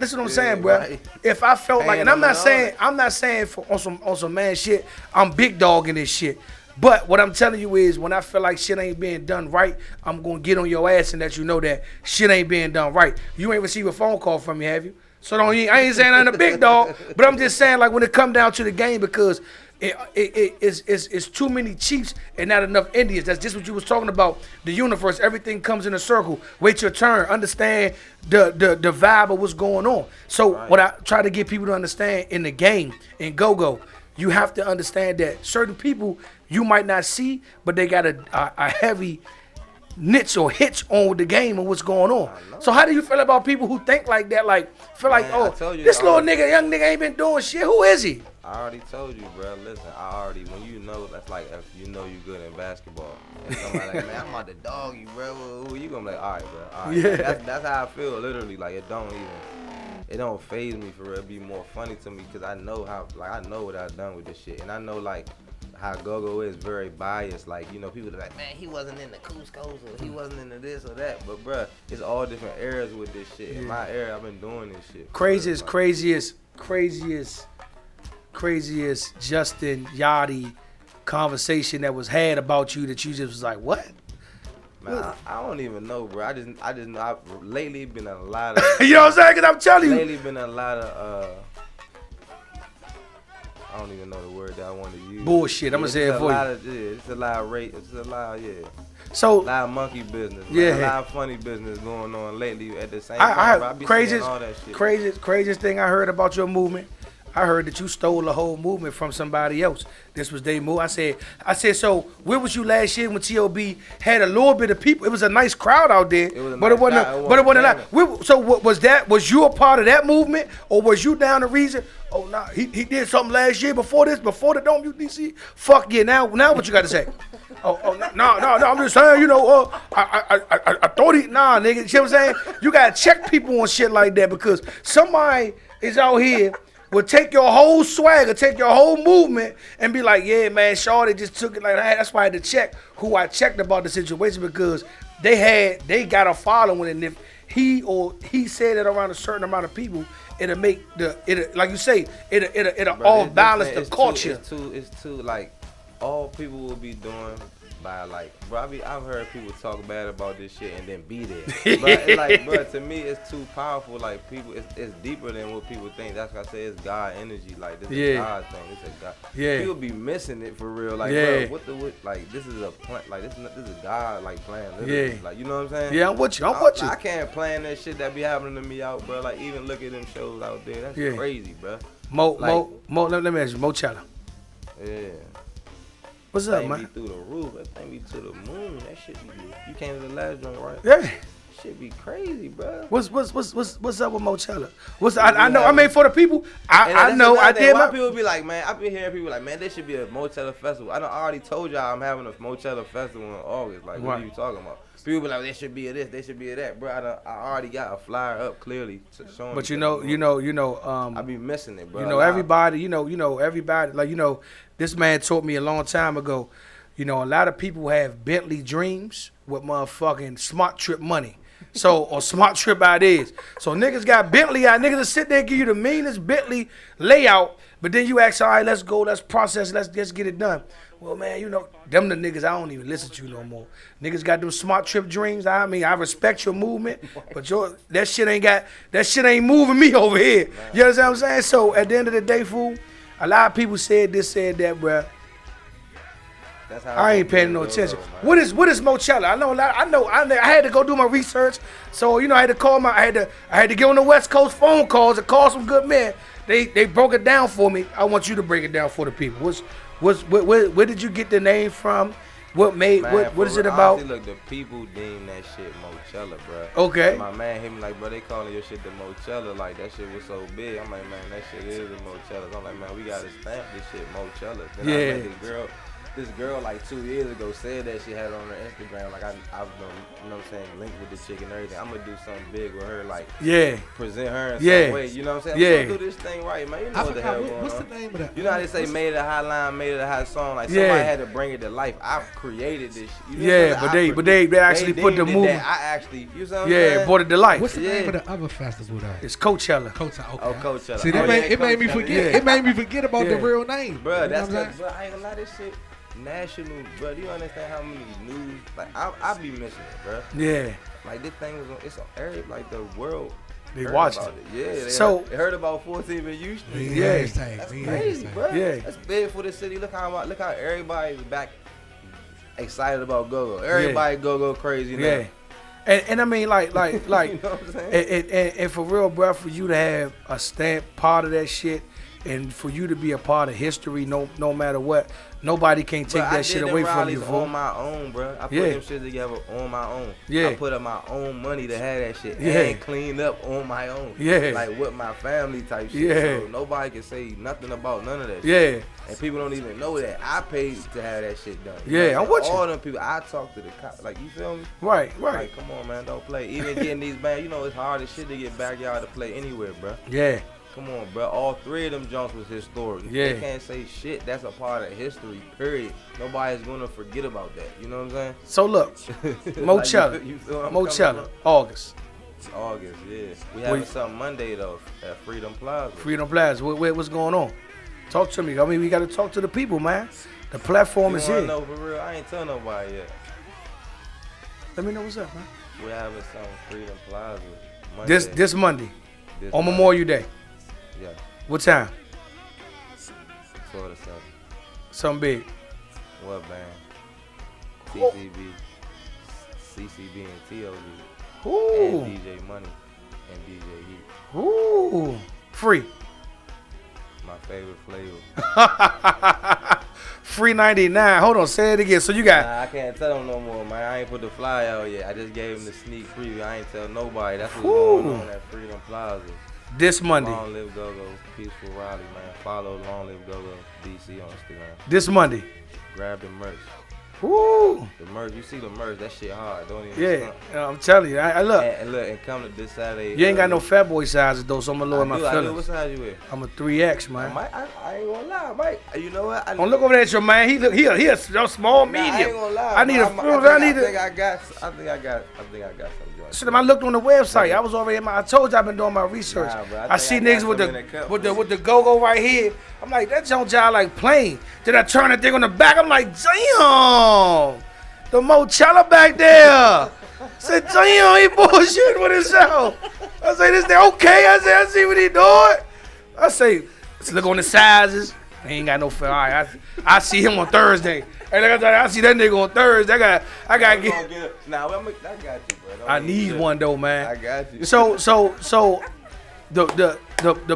listen what I'm saying, bro. Right. If I felt like, and I'm not saying on some man shit, I'm big dogging this shit. But what I'm telling you is, when I feel like shit ain't being done right, I'm gonna get on your ass and let you know that shit ain't being done right. You ain't received a phone call from me, have you? So I ain't saying I'm a big dog, but I'm just saying like when it come down to the game, because it's too many chiefs and not enough Indians. That's just what you was talking about. The universe, everything comes in a circle. Wait your turn. Understand the vibe of what's going on. So what I try to get people to understand in the game, in go-go, you have to understand that certain people you might not see, but they got a heavy niche or hitch on with the game and what's going on. So how do you feel about people who think like that? Like feel like, Man, oh, this little nigga, young nigga ain't been doing shit. Who is he? I already told you, bro. Listen, when you know, that's like if you know you good in basketball. And somebody like, man, I'm about to dog you, bro. Who you gonna be like, all right, bro. All right. Yeah. That's how I feel, literally. Like it don't faze me for real. It be more funny to me because I know I know what I've done with this shit, and I know like how Go-Go is very biased. Like, you know, people are like, man, he wasn't in the Cusco's or he wasn't into this or that. But, bruh, it's all different eras with this shit. In my era, I've been doing this shit. Craziest Justin Yachty conversation that was had about you that you just was like, what? Man, I don't even know, bro. I just know lately been a lot of you know what I'm saying? Because I'm telling you. Lately been a lot of I don't even know the word that I want to use. Bullshit. I'm gonna say it for you. It's a lot of rape. It's a lot, So a lot of monkey business. Man. Yeah. A lot of funny business going on lately. At the same time, I be seeing all that shit. Craziest thing I heard about your movement. I heard that you stole the whole movement from somebody else. This was their move. I said, so where was you last year when T.O.B. had a little bit of people? It was a nice crowd out there, but it wasn't a lot. So was you a part of that movement, or was you down the reason? Oh, nah, he did something last year before the Dome UDC. Fuck yeah, now what you got to say? No, I'm just saying, you know, I thought nigga, you know what I'm saying? You got to check people on shit like that because somebody is out here will take your whole swagger, take your whole movement, and be like, yeah, man, Shawty just took it like that. That's why I had to check who I checked about the situation because they got a following, and if he said it around a certain amount of people, it'll make like you say, it'll all balance the culture. It's too like all people will be doing by like, bro, I've heard people talk bad about this shit and then be there. But it's like, bro, to me, it's too powerful. Like people, it's deeper than what people think. That's why I say it's God energy. Like this is a God thing. It's a God. Yeah. People be missing it for real. Like, bro, like this is a plan. Like this is a God like plan. Literally. Like you know what I'm saying? Yeah, I'm with you. I can't plan that shit that be happening to me out, bro. Like even look at them shows out there. That's crazy, bro. Let me ask you, Mo Challa. Yeah. What's up, man? Be through the roof. That thing be to the moon. That shit be. You came to the last joint, right? Yeah. Shit be crazy, bro. What's up with Mo Challa? I know. I mean, for the people, I know. I did. Why people be like, man? I be hearing people like, man, there should be a Mo Challa festival. I already told y'all I'm having a Mo Challa festival in August. Like, what are you talking about? People be like, there should be a this, there should be a that, bro. I already got a flyer up clearly showing. But you know. I be missing it, bro. You know, everybody. You know, everybody. Like, you know, this man taught me a long time ago. You know, a lot of people have Bentley dreams with motherfucking smart trip money. So, or smart trip ideas. So niggas got Bentley out. Niggas will sit there and give you the meanest Bentley layout, but then you ask, all right, let's go, let's process, let's get it done. Well, man, you know, them the niggas I don't even listen to no more. Niggas got them smart trip dreams. I mean, I respect your movement, but that shit ain't moving me over here. You understand what I'm saying? So at the end of the day, fool, a lot of people said this, said that, bruh. I ain't paying no attention. What is Mo Challa? I had to go do my research. So, you know, I had to call I had to get on the West Coast phone calls and call some good men. They broke it down for me. I want you to break it down for the people. Where did you get the name from? What is it about? Honestly, look, the people deem that shit Mo Challa, bro. Okay. And my man hit me like, bro, they calling your shit the Mo Challa. Like, that shit was so big. I'm like, man, that shit is the Mo Challa. I'm like, man, we gotta stamp this shit Mo Challa. Then I met this girl like 2 years ago said that she had it on her Instagram. Like I've been, you know what I'm saying, linked with this chick and everything. I'm gonna do something big with her, like present her in some way. You know what I'm saying? I'm gonna do this thing right, man. You know what the hell going on. What's the name of that? You know how they say made it a hot line, made it a hot song. Like somebody had to bring it to life. I've created this. You know but they actually put the movement. I actually, you know what I'm saying? Brought it to life. What's the name of the other festival though? It's Coachella. Coachella. Okay. Oh, Coachella. See, it made me forget. It made me forget about the real name, bro. That's bro. I ain't gonna lie, this shit. National, bro. Do you understand how many news? Like I be missing it, bro. Yeah. Like this thing was on. It's on every like the world. They heard watched about it. Yeah, they heard about 14 in U Street. Yeah. That's crazy, bro. Yeah. That's big for the city. Look how everybody's back excited about go-go. Everybody go crazy now. Yeah. And I mean, like, You know what I'm saying? and for real, bro, for you to have a stamp part of that shit, and for you to be a part of history, no matter what, nobody can take that shit away from you, I did them rallies fool. on my own, bro. I put Yeah. them shit together on my own. Yeah. I put up my own money to have that shit Yeah. and cleaned up on my own. Yeah. Like with my family type shit. Yeah. So nobody can say nothing about none of that shit. Yeah. And people don't even know that I paid to have that shit done. You Yeah, know I'm what with saying? you. All them people, I talk to the cops. Like, you feel me? Right. Like, come on, man, don't play. Even getting these bands, you know, it's hard as shit to get backyard to play anywhere, bro. Yeah. Come on, bro. All three of them jumps was historic. Yeah. They can't say shit. That's a part of history, period. Nobody's going to forget about that. You know what I'm saying? So look, Mochella, you feel where I'm Mochella, coming August, from? August, yeah. We having something Monday, though, at Freedom Plaza. Freedom Plaza. What's going on? Talk to me. I mean, we got to talk to the people, man. The platform You is wanna here. know for real? I ain't tell nobody yet. Let me know what's up, man. We having something Freedom Plaza Monday. This Monday This on Monday. Memorial Day. Yeah, What time? sort of stuff. Something big. What band? Who? CCB and TOD. Ooh. And DJ Money and DJ Heat. Ooh. Free. My favorite flavor. Free 99. Hold on, say it again. So you got Nah, I can't tell them no more, man. I ain't put the fly out yet. I just gave them the sneak preview. I ain't tell nobody. That's what's Whew. going on at Freedom Plaza. this Monday. Long Live Go-Go, Peaceful Rally, man. Follow Long Live Go-Go DC on Instagram. This Monday. Grab the merch. Woo. The merch, you see the merch, that shit hard. Don't even Yeah, stunt. I'm telling you. I look. And look, and come to this Saturday. You ain't got no fat boy sizes though, so I'm gonna lower my I do. What feelings. size you with? I'm a 3X, man. I ain't gonna lie, Mike. You know what? Don't look over there at your man. He a small, Nah, medium. I ain't gonna lie. I need a bro. fruit. I need think a. I got something joint. Shit, I looked on the website. I was already. I told you I've been doing my research. Nah, bro, I I see think I niggas got with some in the cup. with the go-go right here. I'm like, that junk job like plain. Then I turn the thing on the back. I'm like, damn, the Mochella back there. I said, damn, he bullshit with himself. I say, this thing okay? I see what he doing. I say, let's look on the sizes. He ain't got no fair. All right, I see him on Thursday. Hey, like I said, I see that nigga on Thursday. I gotta get. Nah, I got you, bro. Don't I even need trip. one though, man. I got you. So the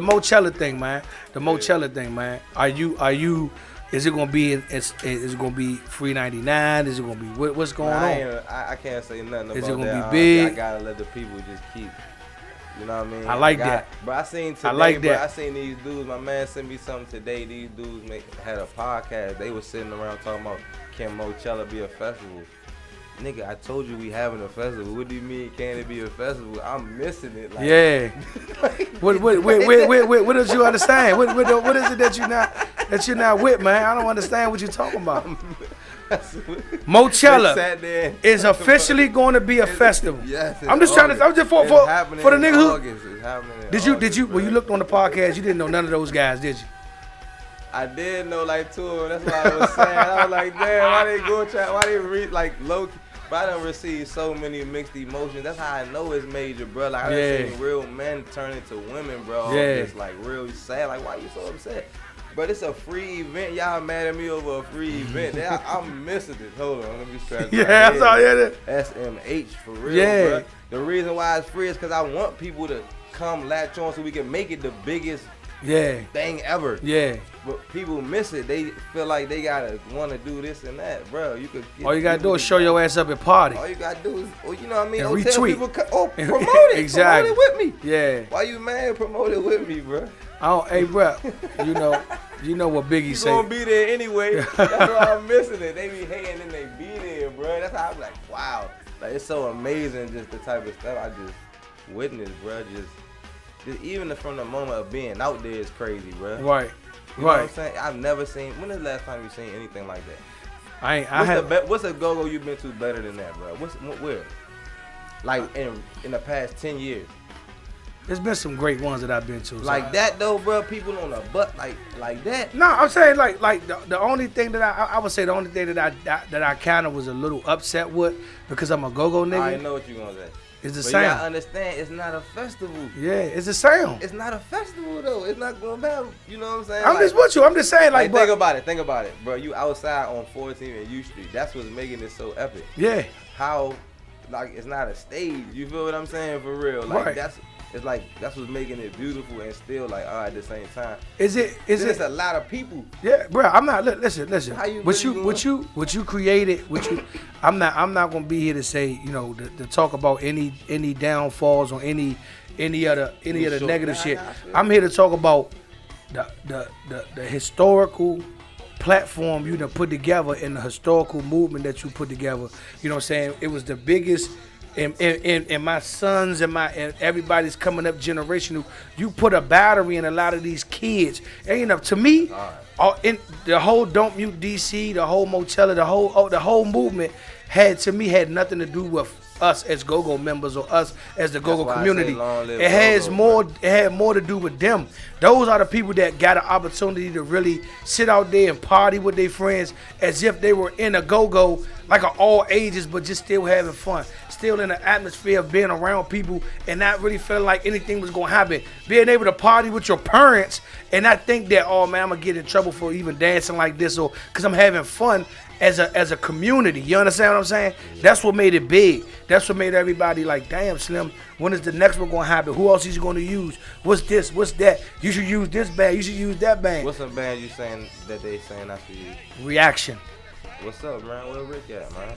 Mochella thing, man. The Mochella thing, man. Are you? Is it gonna be? Is it gonna be free 99? Is it gonna be what's going on? I can't say nothing about Is it gonna that. be big? I gotta let the people just keep. You know what I mean? I like that. Bro, I seen today, I like bro, that. I seen these dudes. My man sent me something today. These dudes had a podcast. They was sitting around talking about, can Mochella be a festival? Nigga, I told you we having a festival. What do you mean, can it be a festival? I'm missing it. Like, Yeah. What did you understand? What is it that you're not with, man? I don't understand what you're talking about. Mochella is officially going to be a festival. Yes, I'm just trying to. I'm just for the niggas who. August. It's happening in Did you August, when you looked on the podcast? You didn't know none of those guys, did you? I did know like two of them. That's what I was saying. I was like, damn, why they go try? Why they read like low? But I done received so many mixed emotions. That's how I know it's major, bro. Like I done seen real men turn into women, bro. Yeah. Just like real sad. Like why you so upset? But it's a free event. Y'all mad at me over a free event. I'm missing it. Hold on, let me scratch. Yeah, that's all. Yeah. SMH for real, Yeah. bro. The reason why it's free is because I want people to come latch on so we can make it the biggest Yeah. thing ever. Yeah. But people miss it. They feel like they gotta want to do this and that, bro. You could. All you gotta do is show your ass up at party. All you gotta do is, you know what I mean? And Tell retweet. people, promote it. Exactly. Promote it with me. Yeah. Why you mad? Promote it with me, bro. Hey, bro. You know what Biggie You say. gonna be there anyway. That's why I'm missing it. They be hating and they be there, bro. That's how I'm like, wow. Like it's so amazing, just the type of stuff I just witnessed, bro. Just even from the moment of being out there is crazy, bro. Right. You know what I'm saying? I've never seen. When is the last time you seen anything like that? What's a go-go you've been to better than that, bro? Where? Like in the past 10 years. There's been some great ones that I've been to. Like that though, bro. People on a butt like that. No, I'm saying like the only thing that I would say the only thing that I kind of was a little upset with because I'm a go-go nigga. I know what you gonna say. It's the But you gotta sound. understand, it's not a festival. Yeah, it's the sound. It's not a festival though. It's not going to have, you know what I'm saying? I'm just with you. I'm just saying, like, think about it, bro. You outside on 14th and U Street. That's what's making it so epic. yeah. How, like, it's not a stage. You feel what I'm saying? For real, like Right. that's what's making it beautiful and still like at the same time. Is it? It's a lot of people. Yeah, bro. I'm not. Listen. How you What really you created. What you. I'm not gonna be here to say, you know, to talk about any downfalls or any other Sure. negative Nah, shit. I feel I'm here to talk about the historical platform you done put together and the historical movement that you put together. You know what I'm saying? It was the biggest. And my sons and everybody's coming up generation, you put a battery in a lot of these kids. And, you know, to me, in the whole Don't Mute DC, the whole Motella, the whole movement had nothing to do with us as go-go members or us as the go-go why I say community. long live It go-go, had more to do with them. Those are the people that got an opportunity to really sit out there and party with their friends as if they were in a go-go, like all ages, but just still having fun. Still in the atmosphere of being around people and not really feeling like anything was gonna happen. Being able to party with your parents and not think that, oh man, I'm gonna get in trouble for even dancing like this, or because I'm having fun as a community. You understand what I'm saying? That's what made it big. That's what made everybody like, damn, Slim, when is the next one gonna happen? Who else is he gonna use? What's this? What's that? You should use this band. You should use that band. What's some band you saying that they saying I should use? Reaction. What's up, man? Where Rick at, man?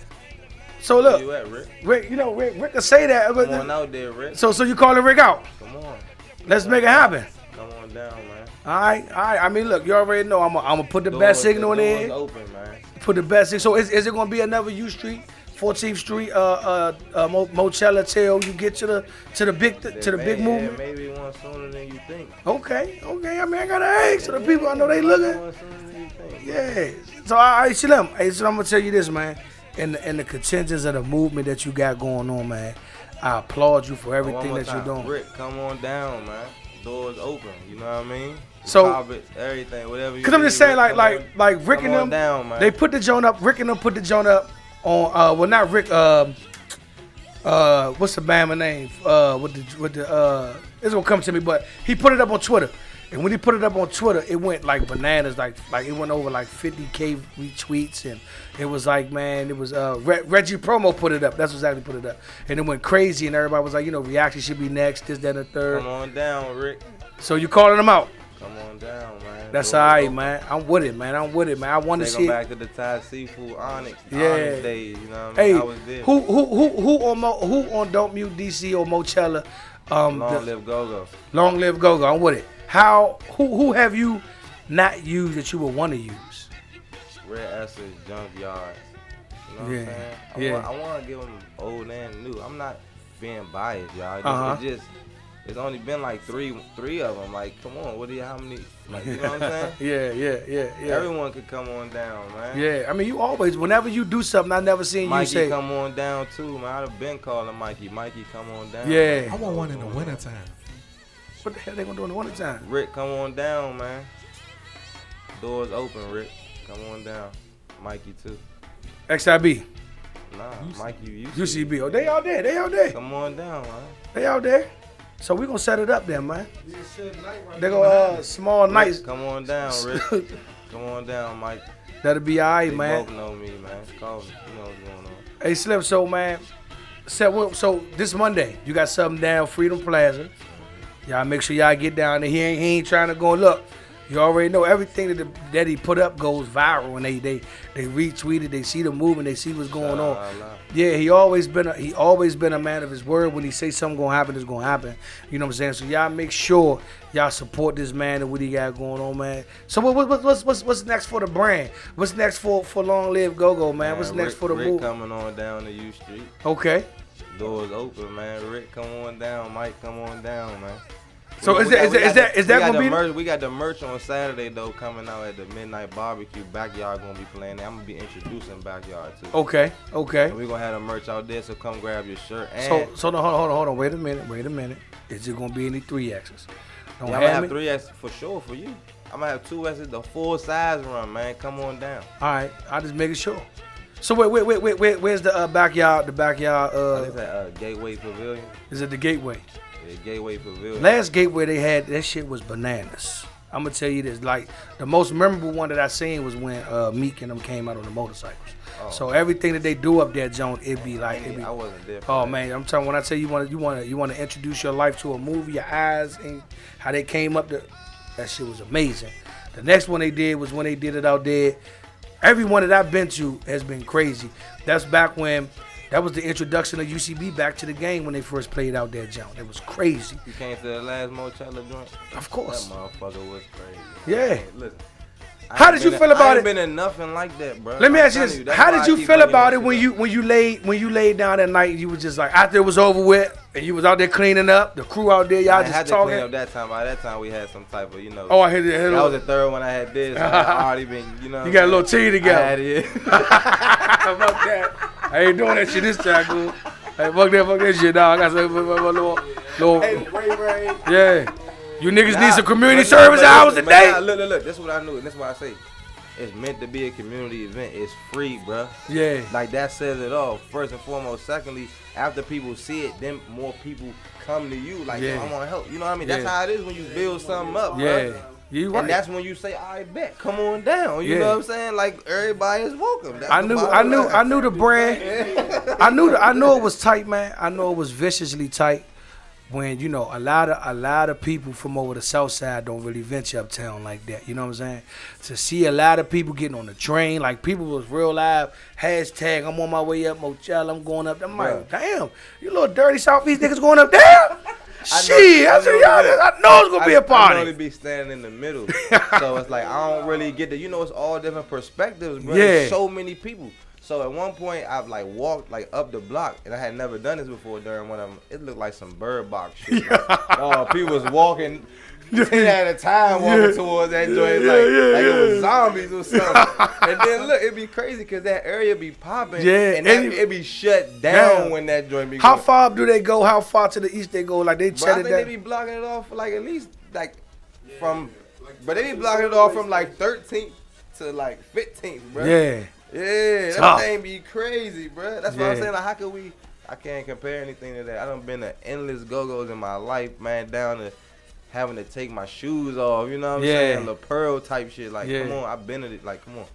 So Where look, you at, Rick? Rick can say that. But Come on out there, Rick. so you calling Rick out? Come on. Let's make it happen. Come on down, man. All right. I mean, look, you already know I'm gonna put the best signal in the there. door's open, man. Put the best signal. So is it gonna be another U Street, 14th Street, Motella till you get to the big movement? Yeah, maybe one sooner than you think. Okay. I mean, I gotta ask so the people I know they looking. One sooner than you think. Yeah. So I Slim, I'm gonna tell you this, man. In the contingents of the movement that you got going on, man, I applaud you for One everything more that you're time. doing. Rick, come on down, man. Doors open. You know what I mean? So- Carpets, everything, whatever you Cause I'm need, just saying, Rick, like Rick come and on them, down, man. they put the joint up. Rick and them put the joint up on. Well, not Rick. What's the band name? It's gonna come to me, but he put it up on Twitter. And when he put it up on Twitter, it went like bananas. Like it went over like 50K retweets, and it was like, man, it was Reggie Promo put it up. That's exactly put it up, and it went crazy. And everybody was like, you know, reaction should be next. This, that, and the third. Come on down, Rick. So you calling them out? Come on down, man. That's Doors all right, open. man. I'm with it, man. I want to Take see them it. back to the Thai seafood Onyx. Yeah. Onyx days, you know what I Hey, mean? I was there. who on Don't Mute DC or Motella? Long live Go-Go. Long live Go-Go. I'm with it. Who have you not used that you would want to use? Red Essence, Junkyard. You know what Yeah, I'm saying? yeah. I want to give them old and new. I'm not being biased, y'all. Uh-huh. It's only been like three of them. Like, come on, how many? Like, you know what I'm saying? Yeah. Everyone could come on down, man. Yeah, I mean, you always, whenever you do something, I never seen Mikey, you say, come on down too, man. I'd have been calling Mikey. Mikey, come on down. Yeah. I want one in the wintertime. what the hell they gonna do in the wintertime? Rick, come on down, man. Doors open, Rick. Come on down. Mikey too. XIB, Nah, Mikey, UCB. Oh, they out there. Come on down, man. They out there. So we gonna set it up then, man. They go small nights. Rick, come on down, Rick. Come on down, Mike. That'll be all right, They man. both know me, man. Call me. You know what's going on. Hey, Slim, so, man, so this Monday, you got something down Freedom Plaza. Y'all make sure y'all get down there. He ain't trying to go look. You already know everything that he put up goes viral, and they retweet it. They see the movement. They see what's going on. Yeah, he always been a man of his word. When he say something gonna happen, it's gonna happen. You know what I'm saying? So y'all make sure y'all support this man and what he got going on, man. So what's next for the brand? What's next for Long Live Go-Go, man? What's next for the Rick move? coming on down to U Street. Okay. Doors open, man. Rick, come on down. Mike, come on down, man. So is that gonna be? We got the merch on Saturday though, coming out at the Midnight Barbecue. Backyard gonna be playing there. I'm gonna be introducing Backyard too. Okay. And we gonna have the merch out there, so come grab your shirt. And So hold on. Wait a minute. Is it gonna be any 3X's? Don't I'm gonna have have me. 3X for sure for you. I'm gonna have 2X's, the full size run, man. Come on down. All right. I just making sure. So where's the backyard? The backyard. It's at Gateway Pavilion. Is it the Gateway? Yeah, Gateway Pavilion. Last Gateway they had, that shit was bananas. I'm gonna tell you this, like the most memorable one that I seen was when Meek and them came out on the motorcycles. Oh. So everything that they do up there, Joan, it'd be like, I wasn't there. Oh man, I'm telling. When I tell you, you want to introduce your life to a movie, your eyes and how they came up. That shit was amazing. The next one they did was when they did it out there. Every one that I've been to has been crazy. That's back when. That was the introduction of UCB back to the game when they first played out there, Joan. It was crazy. You came to the last Mochella joint? Of course. That motherfucker was crazy. Yeah. Hey, listen, how did you feel about it? I ain't been in nothing like that, bro. Let me ask you this: how did you feel about it when you laid down that night? You was just like after it was over with, and you was out there cleaning up. The crew out there, y'all just had to talking. clean up that time. By that time, we had some type of, Oh, I hit it. That was the third one I had this. So I already been, You got a little tea together. I had it. Fuck that. I ain't doing that shit this time, dude. Hey, fuck that shit, dog. I got some little. Hey, Ray. Yeah. You niggas need some community service hours a day. Look. That's what I knew, and that's why I say it's meant to be a community event. It's free, bruh. Yeah. Like that says it all. First and foremost. Secondly, after people see it, then more people come to you. Like, Yeah. yo, I want to help. You know what I mean? That's how it is when you build something up, Yeah. bruh. You right. And that's when you say, I bet, come on down. You know what I'm saying? Like everybody is welcome. That's I knew the brand. I knew it was tight, man. I know it was viciously tight. When a lot of people from over the south side don't really venture uptown like that. You know what I'm saying? To see a lot of people getting on the train, like people was real live. Hashtag I'm on my way up, Mochella. I'm going up. I'm like, damn, you little dirty Southeast niggas going up there. Shit, I know it's gonna be a party. I only be standing in the middle, so it's like I don't really get the. It's all different perspectives, bro. Yeah. There's so many people. So at one point I've like walked like up the block, and I had never done this before during one of them. It looked like some bird box shit. Like, people was walking 10 at a time walking towards that joint like it was zombies or something. And then look, it'd be crazy because that area be popping, and it'd be shut down when that joint be going. How far do they go? How far to the east they go? Like they shut it down? I think they be blocking it off for like at least like but they be blocking it off from like 13th to like 15th, bro. Yeah. Yeah, that thing be crazy, bro. That's what I'm saying. Like, how could we? I can't compare anything to that. I done been to endless go-go's in my life, man. Down to having to take my shoes off. You know what I'm saying? The pearl type shit. Like, come on, I've been to it. Like, come on.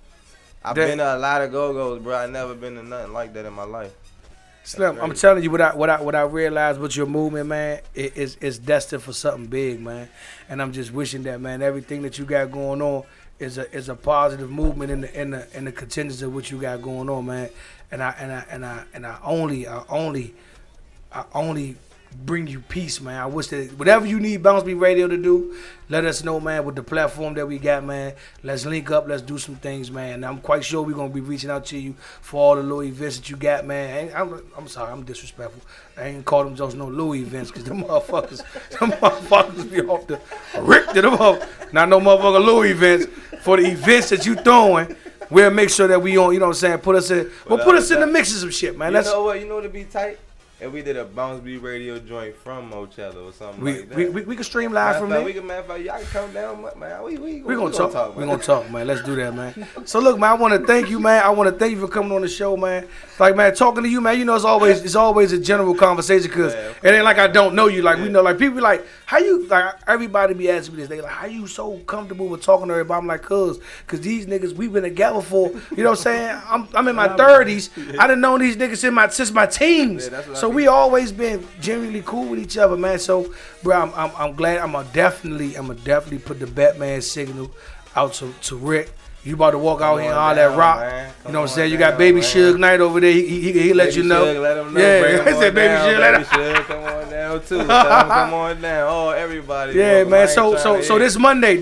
I've been to a lot of go-go's, bro. I never been to nothing like that in my life. Slim, I'm telling you, what I realized with your movement, man, it's destined for something big, man. And I'm just wishing that, man, everything that you got going on is a positive movement in the contingents of what you got going on, man. And I only bring you peace, man. I wish that whatever you need BounceBeat Radio to do, let us know, man, with the platform that we got, man. Let's link up, let's do some things, man. And I'm quite sure we're gonna be reaching out to you for all the little events that you got, man. I'm sorry, I'm disrespectful. I ain't call them just no little events, cause them motherfuckers be off the rick to them up. Not no motherfucker little events. For the events that you throwing, we'll make sure that we on, you know what I'm saying, put us in the mixes of shit, man. You know what'd be tight? If we did a BounceBeat Radio joint from Mochella or something like that. We can stream live from there. Y'all can come down, man. We gonna talk. We're gonna talk, man. Let's do that, man. So look, man, I want to thank you, man. I want to thank you for coming on the show, man. Like, man, talking to you, man. It's always a general conversation because it ain't like I don't know you. Like we know, like people be like, how you like? Everybody be asking me this. They like, how you so comfortable with talking to everybody? I'm like, cause these niggas we've been together for, you know what I'm saying? I'm in my 30s. I done known these niggas since my teens. So we always been genuinely cool with each other, man. So, bro, I'm glad. I'ma definitely put the Batman signal out to Rick. You about to walk out here and all that rock. You know what I'm saying? You got Baby Suge Knight over there. He let you know. Let him know. Yeah, I said Baby Suge. Baby Suge, come on down too. Come on down. Oh, everybody. Yeah, man. So this Monday,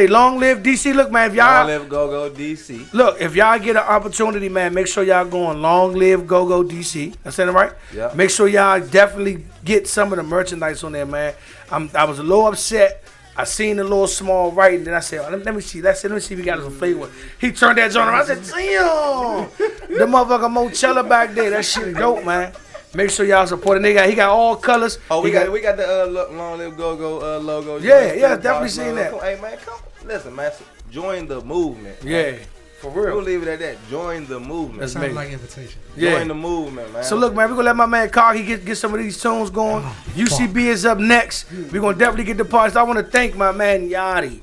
long live DC. Look, man, if y'all long live Go DC. Look, if y'all get an opportunity, man, make sure y'all go on Long Live Go DC. I said it right? Yeah. Make sure y'all definitely get some of the merchandise on there, man. I was a little upset. I seen the little small writing, then I said, let me see. Let me see if we got some flavor. He turned that joint around. I said, damn, the motherfucker Mochella back there. That shit dope, man. Make sure y'all support it. He got all colors. Oh, we got the Long Live Go logo. Yeah, definitely seen that. Hey, man, come listen, man. Join the movement. Yeah. For We'll real. leave it at that. Join the movement. That's Sounds me. like invitation. Yeah. Join the movement, man. So look, man, we're gonna let my man Carl get some of these tunes going. UCB is up next. We're gonna definitely get the parties. I wanna thank my man Yaddiya.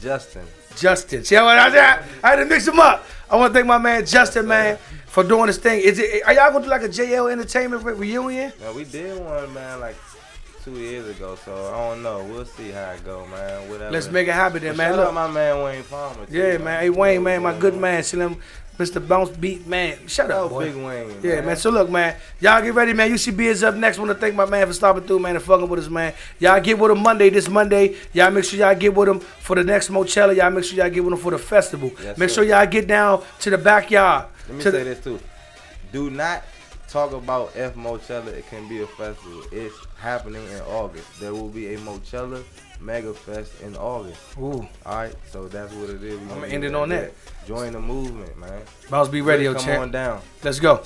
Justin. See how I had to mix him up. I wanna thank my man Justin, man, for doing this thing. Are y'all gonna do like a JL Entertainment reunion? Now, we did one, man, like 2 years ago, so I don't know. We'll see how it go, man. Whatever. Let's make it happen then, But man. shout Look. out my man Wayne Palmer. Too, Yeah, man. Hey, Wayne, man, my good man. See them, Mr. BounceBeat, man. Shut up, Oh, boy. Big Wayne. Yeah, man. So look, man. Y'all get ready, man. UCB is up next. Want to thank my man for stopping through, man, and fucking with us, man. Y'all get with him this Monday. Y'all make sure y'all get with him for the next Mochella. Y'all make sure y'all get with him for the festival. Yes, make sir. sure y'all get down to the backyard. Let me say this too. Do not talk about F Mochella. It can be a festival. It's happening in August. There will be a Mochella Mega Fest in August. Ooh. All right, so that's what it is. I'm gonna end it on that. Join the movement, man. BounceBeat Radio, Come champ. on down. Let's go.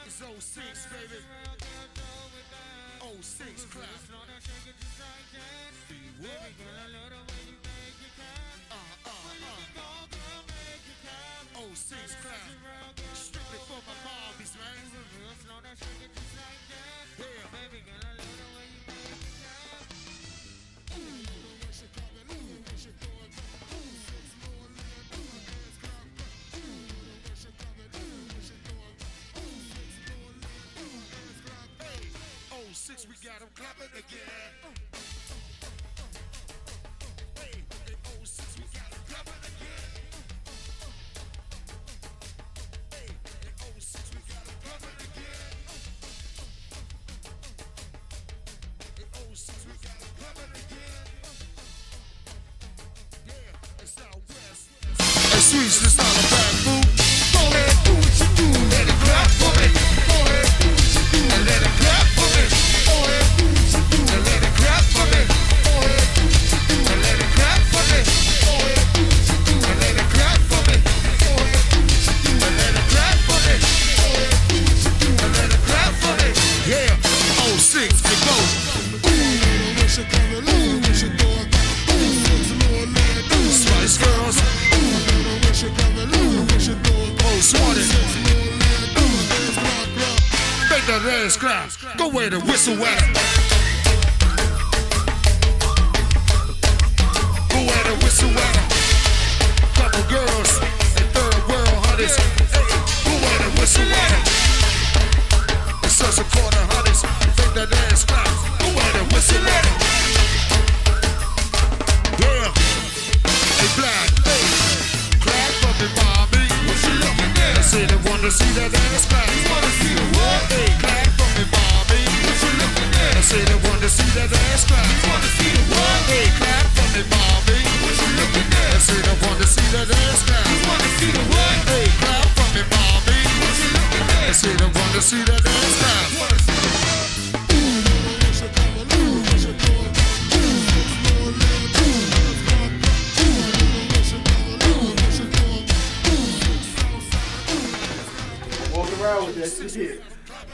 It's 06, baby. 06 class. Oh, 06 class. Strictly for my mommies, man. Oh, 06, we got them clapping again. Hey, in 06, we got them clapping again. Hey, in 06, we got them clapping again. In 06, we got them clapping again. Yeah, it's out west. sweets, it's not a bad food. Go ahead, do what you do, let it clap for me. Go ahead, do what you do, and let it clap for me. Go ahead, do what you do, and let it clap for me. Go ahead, do what you do, and let it clap for me. Go ahead, do what you do, and let it clap for me. Go ahead, do what you do, and let it clap for me. Go ahead, do what you do, and let it clap for me. Yeah, 06, it goes. Spice Girls, Most Wanted, make that ass clap, go where the whistle at it. Go where the whistle at it. Couple girls in third world honeys, go where the whistle at it. It's such a quarter honeys, make that ass clap, go where the whistle at it. Yeah. Hey, black, hey, clap for me, mommy. What you looking at? I say they wanna see that ass clap. You wanna see the what? Hey, clap for me, mommy. What you looking at? I say they wanna see that ass clap. You wanna see the what? Hey, clap for me, mommy. What you looking at? I say they wanna see that ass clap. You wanna see the what? Hey, clap for me, mommy. What you looking at? I say they wanna see that ass clap. You wanna see the what?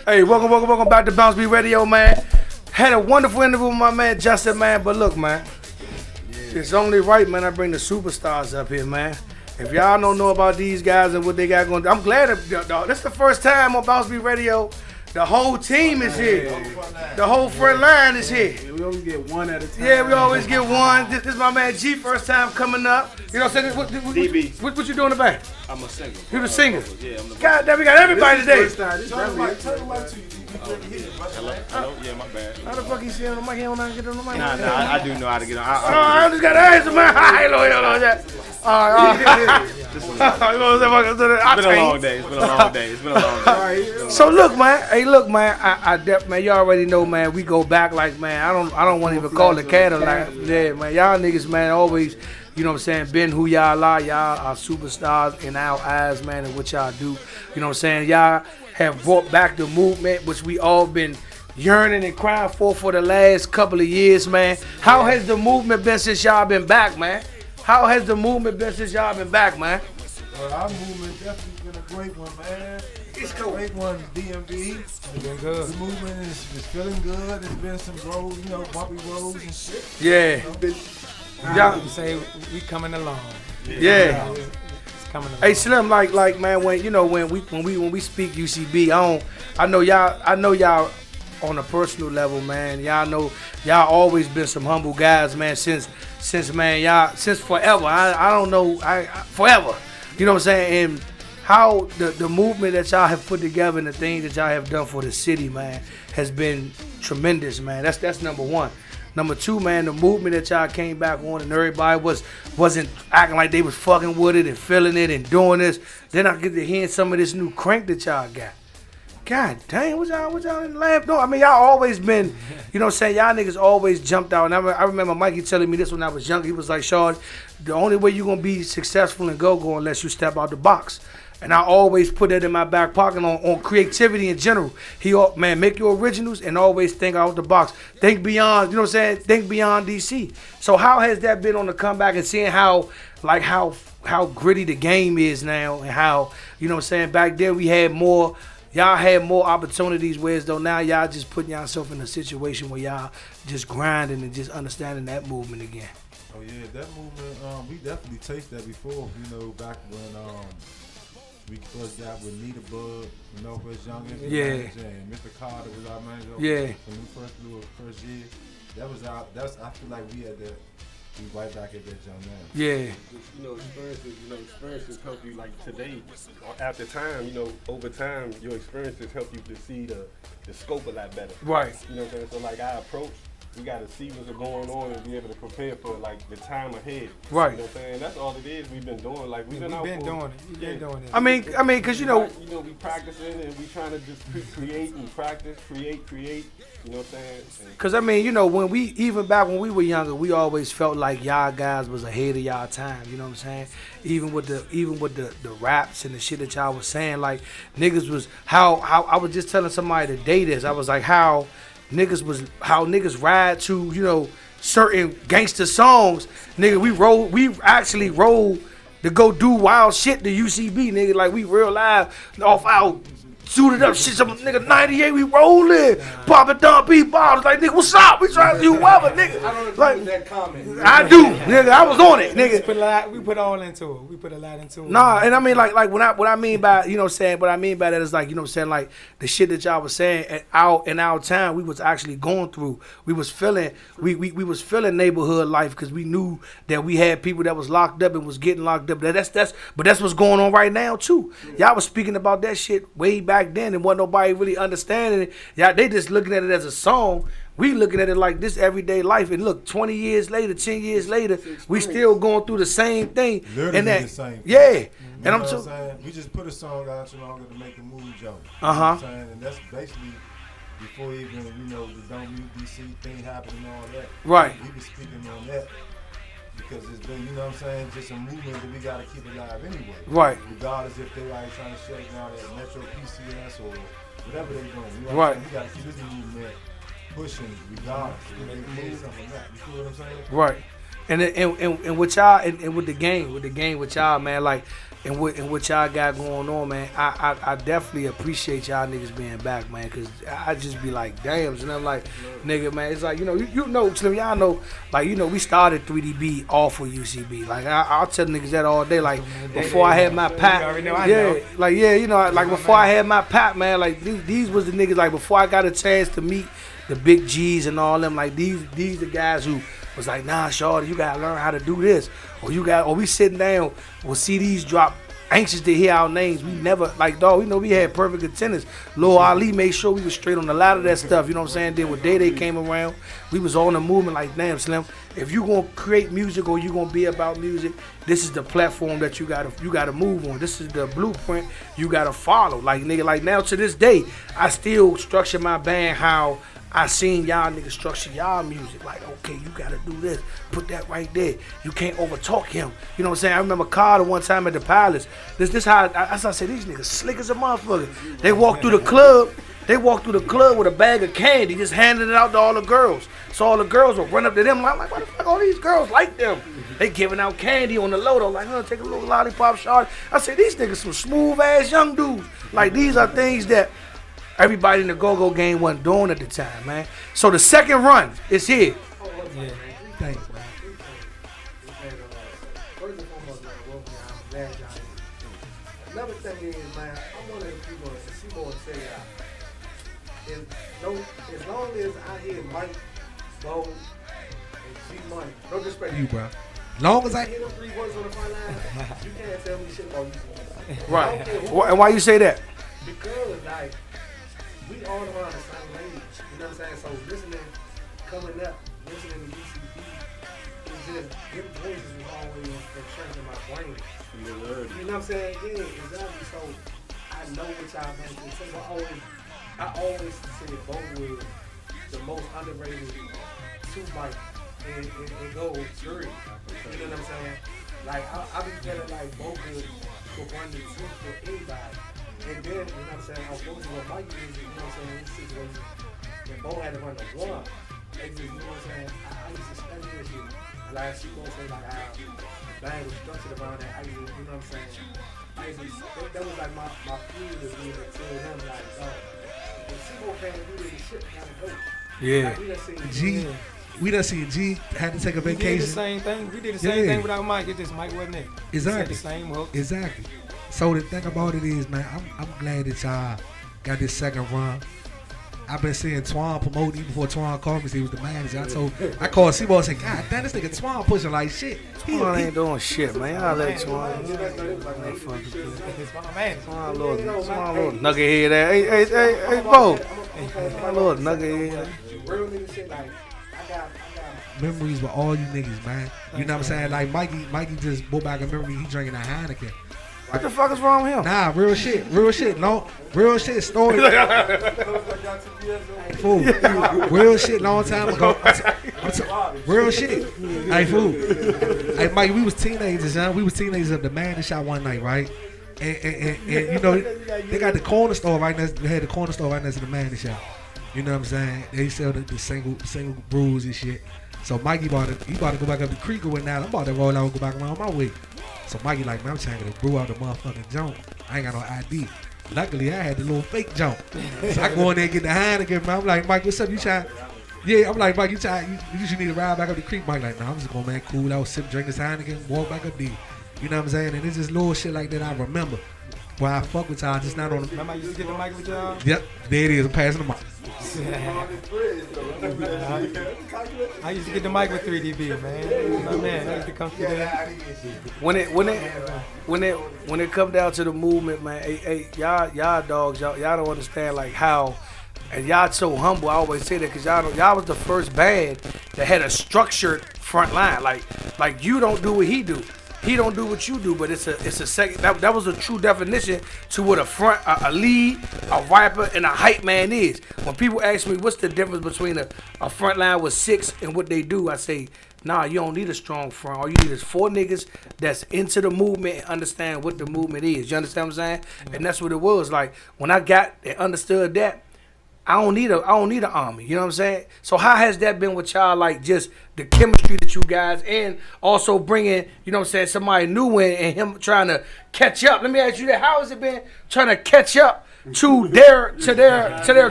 Hey, welcome back to BounceBeat Radio, man. Had a wonderful interview with my man Justin, man. But look, man, it's only right, man, I bring the superstars up here, man. If y'all don't know about these guys and what they got going, I'm glad that this is the first time on BounceBeat Radio. The whole team is here. The whole front line is here. We always get one at a time. Yeah, we always get one. This is my man G, first time coming up. You know what I'm saying? DB. What you doing in the back? I'm a singer. You the singer? Yeah, I'm the God damn, we got everybody today. Hello? Yeah, my bad. How the fuck he see on the mic? He don't know how to get on the mic. Nah, I do know how to get on. I just got to ask him, man. Hello. All right. It's been a long day. So look, man. Hey, look, man. Man, y'all already know, man. We go back like, man. I don't want to even call it cattle, like, yeah, man. Y'all niggas, man, always, you know what I'm saying, been who y'all are. Y'all are superstars in our eyes, man, and what y'all do. You know what I'm saying? Y'all have brought back the movement, which we all been yearning and crying for the last couple of years, man. How has the movement been since y'all been back, man? How has the movement been since y'all been back, man? Well, our movement definitely been a great one, man. It's cool. Great one, DMV. It's been good. The movement is feeling good. There's been some roads, bumpy roads and shit. Yeah. Y'all say we coming along. Yeah. It's coming along. Hey Slim, like man, when we speak UCB, I know y'all on a personal level, man. Y'all know y'all always been some humble guys, man. Since forever. I don't know, forever. You know what I'm saying? And how the movement that y'all have put together and the things that y'all have done for the city, man, has been tremendous, man. That's number one. Number two, man, the movement that y'all came back on and everybody wasn't acting like they was fucking with it and feeling it and doing this. Then I get to hear some of this new crank that y'all got. God dang, what y'all in the lab doing? I mean, y'all always been, you know what I'm saying, y'all niggas always jumped out. And I remember Mikey telling me this when I was young. He was like, Sean, the only way you're going to be successful in go-go unless you step out the box. And I always put that in my back pocket on creativity in general. Man, make your originals and always think out the box. Think beyond, you know what I'm saying? Think beyond DC. So how has that been on the comeback and seeing how gritty the game is now and how, you know what I'm saying, back then y'all had more opportunities, whereas though now y'all just putting yourself in a situation where y'all just grinding and just understanding that movement again. Oh yeah, that movement, we definitely tasted that before, back when we first got with Nita Bug, Northwest Young manager, and Mr. Carter was our manager. Yeah. When we first blew our first year, I feel like we had to be right back at that young man. Yeah. Experiences help you, like today, or after time, over time, your experiences help you to see the scope a lot better. Right. You know what I'm saying? So like our approach we gotta see what's going on and be able to prepare for like the time ahead. Right. You know what I'm saying? That's all it is. We've been doing. Like we've been doing it. We've been doing it. I mean, cause we practicing and we trying to just create and practice, create. You know what I'm saying? Cause I mean, when even back when we were younger, we always felt like y'all guys was ahead of y'all time. You know what I'm saying? Even with the raps and the shit that y'all was saying, like niggas was how I was just telling somebody today this. I was like how niggas ride to certain gangster songs. Nigga, we actually rolled to go do wild shit to UCB. Nigga, like we real live off our suited up shit, some nigga 98, we rollin', poppin' dump beat bottles, like nigga, what's up? We trying to do whatever, nigga. I don't agree Like, with that comment. I do, nigga. I was on it, nigga. We put all into it. We put a lot into it. Nah, and I mean like what I mean by what I mean by that is like like the shit that y'all was saying in our time we was actually going through. We was feeling was feeling neighborhood life because we knew that we had people that was locked up and was getting locked up. But that's what's going on right now too. Y'all was speaking about that shit way back then and wasn't nobody really understanding it. Yeah, they just looking at it as a song. We looking at it like this everyday life. And look, 20 years later, 10 years later, we still going through the same thing. Literally and that, the same. Yeah. You And know I'm what so saying? We just put a song out too long to make a movie joke. You Uh-huh. know what I'm saying? And that's basically before even, the Don't Mute DC thing happened and all that. Right. We was speaking on that because it's been, just a movement that we got to keep alive anyway. Right. Regardless if they're like trying to shut down that Metro PCS or whatever they're doing. You know what Right. I'm saying? We got to keep this movement pushing regardless. They move something like that. You feel what I'm saying? Right. And with y'all and with the game with y'all, man, like and what y'all got going on, man, I definitely appreciate y'all niggas being back, man, cause I just be like, damn, and I'm like, nigga, man, it's like, Slim, y'all know, like, we started 3DB off of UCB. Like I'll tell niggas that all day, like before I had my pack, like before I had my pack, man, like these was the niggas, like before I got a chance to meet the big G's and all them, like these the guys who was like, nah, shorty, you gotta learn how to do this, or we sitting down with CDs drop, anxious to hear our names. We never, like, dog, we had perfect attendance. Lil Ali made sure we was straight on a lot of that stuff, you know what I'm saying? Then when Day came around, we was on the movement like, damn, Slim, if you gonna create music or you gonna be about music, this is the platform that you gotta move on. This is the blueprint you gotta follow. Like, nigga, like now to this day, I still structure my band how I seen y'all niggas structure y'all music. Like, okay, you gotta do this. Put that right there. You can't overtalk him. You know what I'm saying? I remember Carter one time at the Palace. This how I said, these niggas slick as a motherfucker. They walked through the club. With a bag of candy, just handing it out to all the girls. So all the girls would run up to them like, why the fuck all these girls like them? They giving out candy on the low though, like, take a little lollipop shot. I said, these niggas some smooth ass young dudes. Like, these are things that everybody in the go-go game wasn't doing at the time, man. So the second run is here. Yeah. Thanks, man. First and foremost, man, welcome, I'm glad y'all here. Another thing is, man, I'm wondering if you gonna say, as long as I hear Mike, Bo, and G Money, no disrespect You, bro. Long as I hear them 3 words on the front line, you can't tell me shit about you. Right. And why you say that? Because, like, we all around the same age, you know what I'm saying? So coming up, listening to UCB, it's just, them voices was always entrenched in my brain. You know what I'm saying? Yeah, exactly. So I know what y'all been through. So I always say Bo was the most underrated two mic and go three. You know what I'm saying? Like I be feeling like Bo could run the two for anybody. And then, you know what I'm saying, unfortunately with Mike music, you know what I'm saying, in this situation, when Bo had to run the one, they just, you know what I'm saying, I used to study this shit. Like she gonna say like how the band was structured around that. I used to, you know what I'm saying, that was like my fuel to be able to tell them like, if Simo can't do this shit, gotta go. Yeah. Like, we done seen G had to take a We vacation. did the same thing. We did the same thing without Mike. It just Mike wasn't there. Exactly. The same hook. Exactly. So the thing about it is, man, I'm glad that y'all got this second run. I've been seeing Twan promote even before Twan called me. He was the manager. I called Sebo and said, God damn, this nigga Twan pushing like shit. Twan ain't doing shit, man. Y'all let Twan. It's my man. Twan little nugget head. Hey, Bo. My little nugget head. real nigga shit, like, I got memories with all you niggas, man. You know what I'm saying? Like Mikey just brought back a memory. He drinking a Heineken. What the fuck is wrong with him? Nah, real shit. No, real shit. Story. Fool. Real shit. Long time ago. Real shit. Hey, fool. Hey, Mike, we was teenagers, huh? We was teenagers at the Man Shop one night, right? And you know, they got the corner store right next. They had the corner store right next to the Man Shop. You know what I'm saying? They sell the single brews and shit. So Mikey about to go back up the creek or now. I'm about to roll out and go back around my way. So Mikey like, man, I'm trying to get a brew out the motherfucking junk. I ain't got no ID. Luckily, I had the little fake junk. So I go in there and get the Heineken, man. I'm like, Mike, what's up? You trying? Yeah, I'm like, Mike, you should need to ride back up the creek. Mike like, nah, I'm just going, man, cool out, sip, drink this Heineken, walk back up there. You know what I'm saying? And it's just little shit like that I remember. Where I fuck with y'all, just not on the... Remember I used to get the mic with y'all? Yep, there it is. I'm passing the mic. I used to get the mic with 3DB, man. My man, I used to come through there. When it come down to the movement, man, hey, y'all dogs, y'all don't understand like how, and y'all so humble. I always say that because y'all was the first band that had a structured front line. Like you don't do what he do. He don't do what you do, but it's a second. That was a true definition to what a lead, a rapper, and a hype man is. When people ask me what's the difference between a front line with 6 and what they do, I say, nah, you don't need a strong front. All you need is 4 niggas that's into the movement and understand what the movement is. You understand what I'm saying? And that's what it was. Like when I got and understood that, I don't need an army. You know what I'm saying? So how has that been with y'all? Like just the chemistry that you guys, and also bringing, you know what I'm saying, somebody new in and him trying to catch up. Let me ask you that. How has it been trying to catch up to their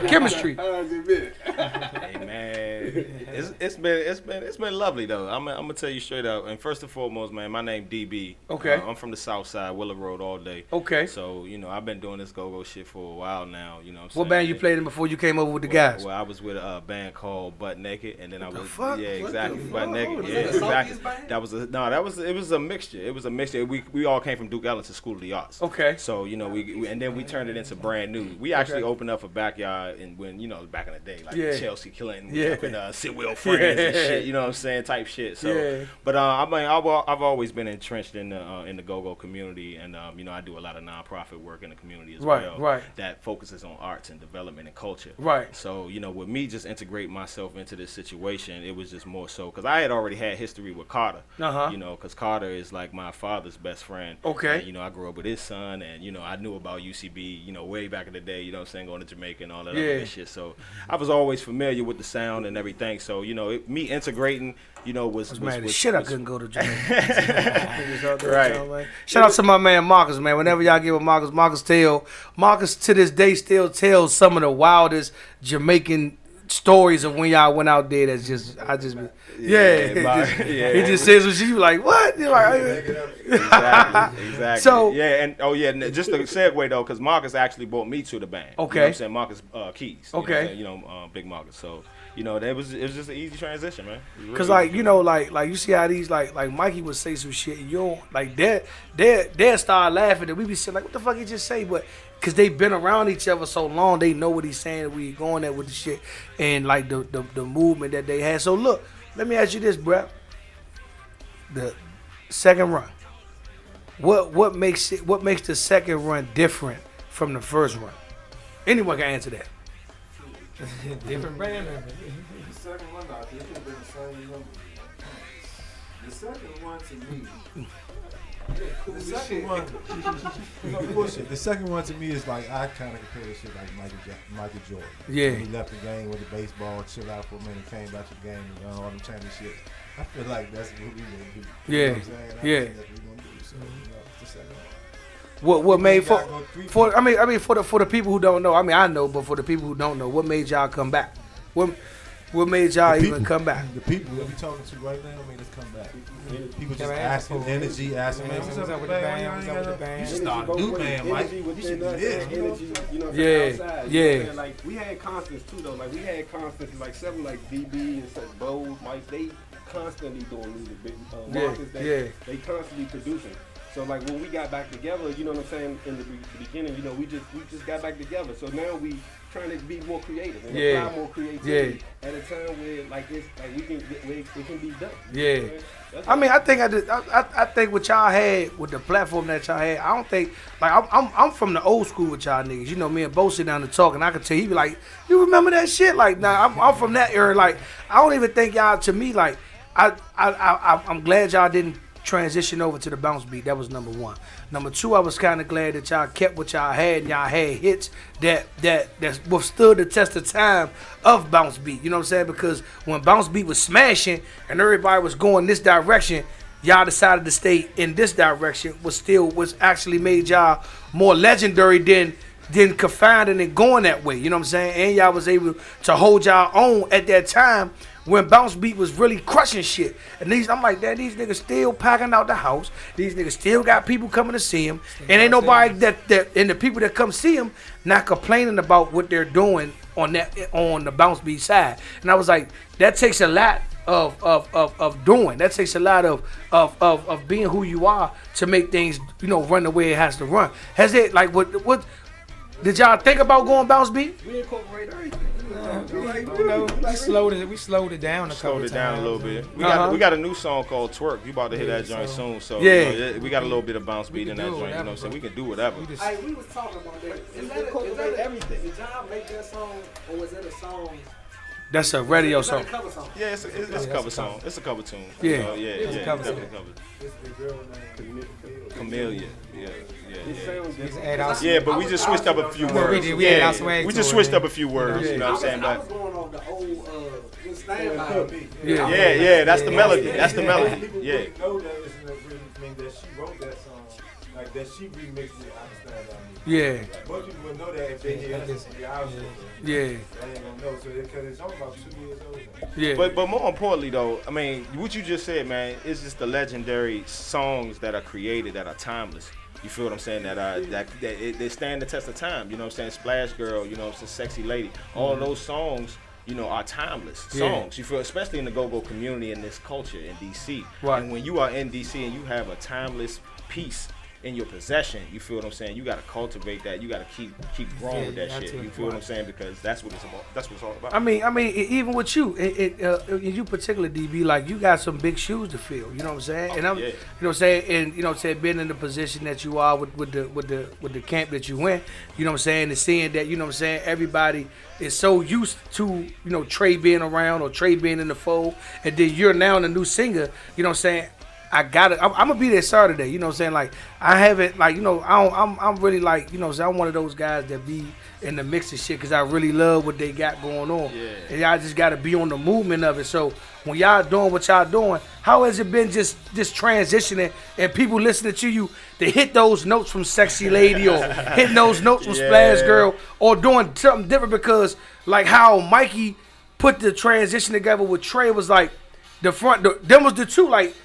chemistry? How has it been? Hey man, it's been lovely though. I'm gonna tell you straight up. And first and foremost, man, my name DB. Okay. I'm from the South Side, Willow Road all day. Okay. So you know I've been doing this go-go shit for a while now. You know what I'm What saying? band you played in before you came over with the guys? Well, I was with a band called Butt Naked, and then I was fuck? yeah, What exactly, the Butt fuck? Naked. Was Yeah, it a exactly. Soviet band? It was a mixture. It was a mixture. We all came from Duke Ellington School of the Arts. Okay. So you know we and then we turned it into brand new. We actually opened up a backyard and when back in the day like Chelsea Clinton, up in Sidwell Friends and shit. You know what I'm saying? Type shit. So, but I mean I've always been entrenched in the go-go community, and I do a lot of nonprofit work in the community as well. Right. That focuses on arts and development and culture. Right. So with me just integrating myself into this situation, it was just more so because I had already had history with Carter. Because Carter is like my father's best friend. Okay. And, I grew up with his son, and I knew about UCB, way back in the day. You know what I'm saying, going to Jamaica and all that other shit. So I was always familiar with the sound and everything. So me integrating, was shit. I couldn't go to Jamaica. Right. Shout out to my man Marcus, man. Whenever y'all give a Marcus to this day still tells some of the wildest Jamaican stories of when y'all went out there. That's just he just says what she like. What? Exactly. So and just a segue though, because Marcus actually brought me to the band. Okay. You know what I'm saying? Marcus Keys. Okay. Big Marcus. So it was just an easy transition, man. Cause like you see how these like Mikey would say some shit, and you don't like they'll start laughing, and we be saying like, what the fuck he just say? But cause they been around each other so long, they know what he's saying. And we going there with the shit and like the movement that they had. So look, let me ask you this, bruh. The second run, what makes the second run different from the first run? Anyone can answer that. Different brand. The second one, I think it's been the same number. The second one to me. The second one, no bullshit. The second one to me is like I kind of compare this shit like Michael Jordan. Yeah. When he left the game with the baseball, chill out for a minute, came back to the game, and won all them championships. I feel like that's what we gonna do. You know what I'm saying? I think that's what we gonna do. So it's the second one. What made for the people who don't know, I know, but for the people who don't know, what made y'all come back? What made y'all even come back? The people that we talking to right now made us come back. People just asking energy, asking man, what's up with the band? What's up with the band? You should start a new band, Mike. You should do this. Yeah. Like we had constants too though. Like we had constants like several like DB and such Bo, Mike. They constantly doing music. Marcus, they constantly producing. So like when we got back together, you know what I'm saying, in the beginning, you know, we just got back together. So now we trying to be more creative and apply more creativity at a time where like it's like it can be done. Yeah. I mean, I think what y'all had with the platform that y'all had, I don't think like I'm from the old school with y'all niggas. You know, me and Bo sit down and talk, and I can tell he be like, you remember that shit? Like, nah, I'm from that era. Like, I don't even think y'all, to me, like, I'm glad y'all didn't transition over to the bounce beat. That was number one. Number two, I was kind of glad that y'all kept what y'all had, and y'all had hits that withstood the test of time of bounce beat. You know what I'm saying? Because when bounce beat was smashing and everybody was going this direction, y'all decided to stay in this direction. Was actually made y'all more legendary than confined and going that way. You know what I'm saying? And y'all was able to hold y'all own at that time when Bounce Beat was really crushing shit. And I'm like, these niggas still packing out the house. These niggas still got people coming to see him. And ain't nobody and the people that come see him not complaining about what they're doing on the Bounce Beat side. And I was like, that takes a lot of doing. That takes a lot of being who you are to make things, you know, run the way it has to run. Has it, like, what did y'all think about going Bounce Beat? We incorporate everything. You know, we slowed it down a couple times. Slowed it down a little bit. We got a new song called Twerk. You about to hear that joint soon. So you know, we got a little bit of bounce beat in that joint. You know what I'm saying? We can do whatever. We was talking about that. Is that everything? Did y'all make that song, or was it a song? That's a radio song. Cover song? Yeah, it's a cover song. It's a cover tune. Yeah. So, It's a cover song. Camellia. Yeah, but we just switched up a few words. We just switched up a few words. You know what I'm saying? I was going on the old stand by me. Yeah. That's the melody. That's the melody. People wouldn't know that it's an agreement that she wrote that song, like that she remixed it. I understand that. Yeah. Most people would know that if they hear us in the house. Yeah. They ain't gonna know, so because it's only about 2 years old. Yeah. But more importantly though, I mean, what you just said, man, it's just the legendary songs that are created that are timeless. You feel what I'm saying? They stand the test of time. You know what I'm saying? Splash Girl, you know, it's a Sexy Lady. All those songs, you know, are timeless songs. You feel, especially in the go-go community in this culture in DC. Right. And when you are in DC and you have a timeless piece in your possession, you feel what I'm saying? You got to cultivate that. You got to keep growing with that shit. You feel what I'm saying? Because that's what it's about. That's what it's all about. I mean, even with you, you particularly, DB, like, you got some big shoes to fill. You know what I'm saying? And you know what I'm saying, and you know what I'm saying, being in the position that you are with the camp that you went, you know what I'm saying, and seeing that, you know what I'm saying, everybody is so used to, you know, Trey being around or Trey being in the fold, and then you're now the new singer. You know what I'm saying? I'm gonna be there Saturday. You know what I'm saying? Like, I haven't, like, you know, I'm really, like, you know, so I'm one of those guys that be in the mix of shit because I really love what they got going on. Yeah. And y'all just gotta be on the movement of it. So when y'all doing what y'all doing, how has it been just transitioning and people listening to you to hit those notes from Sexy Lady or hitting those notes from Splash Girl or doing something different? Because like how Mikey put the transition together with Trey was like them was the two, like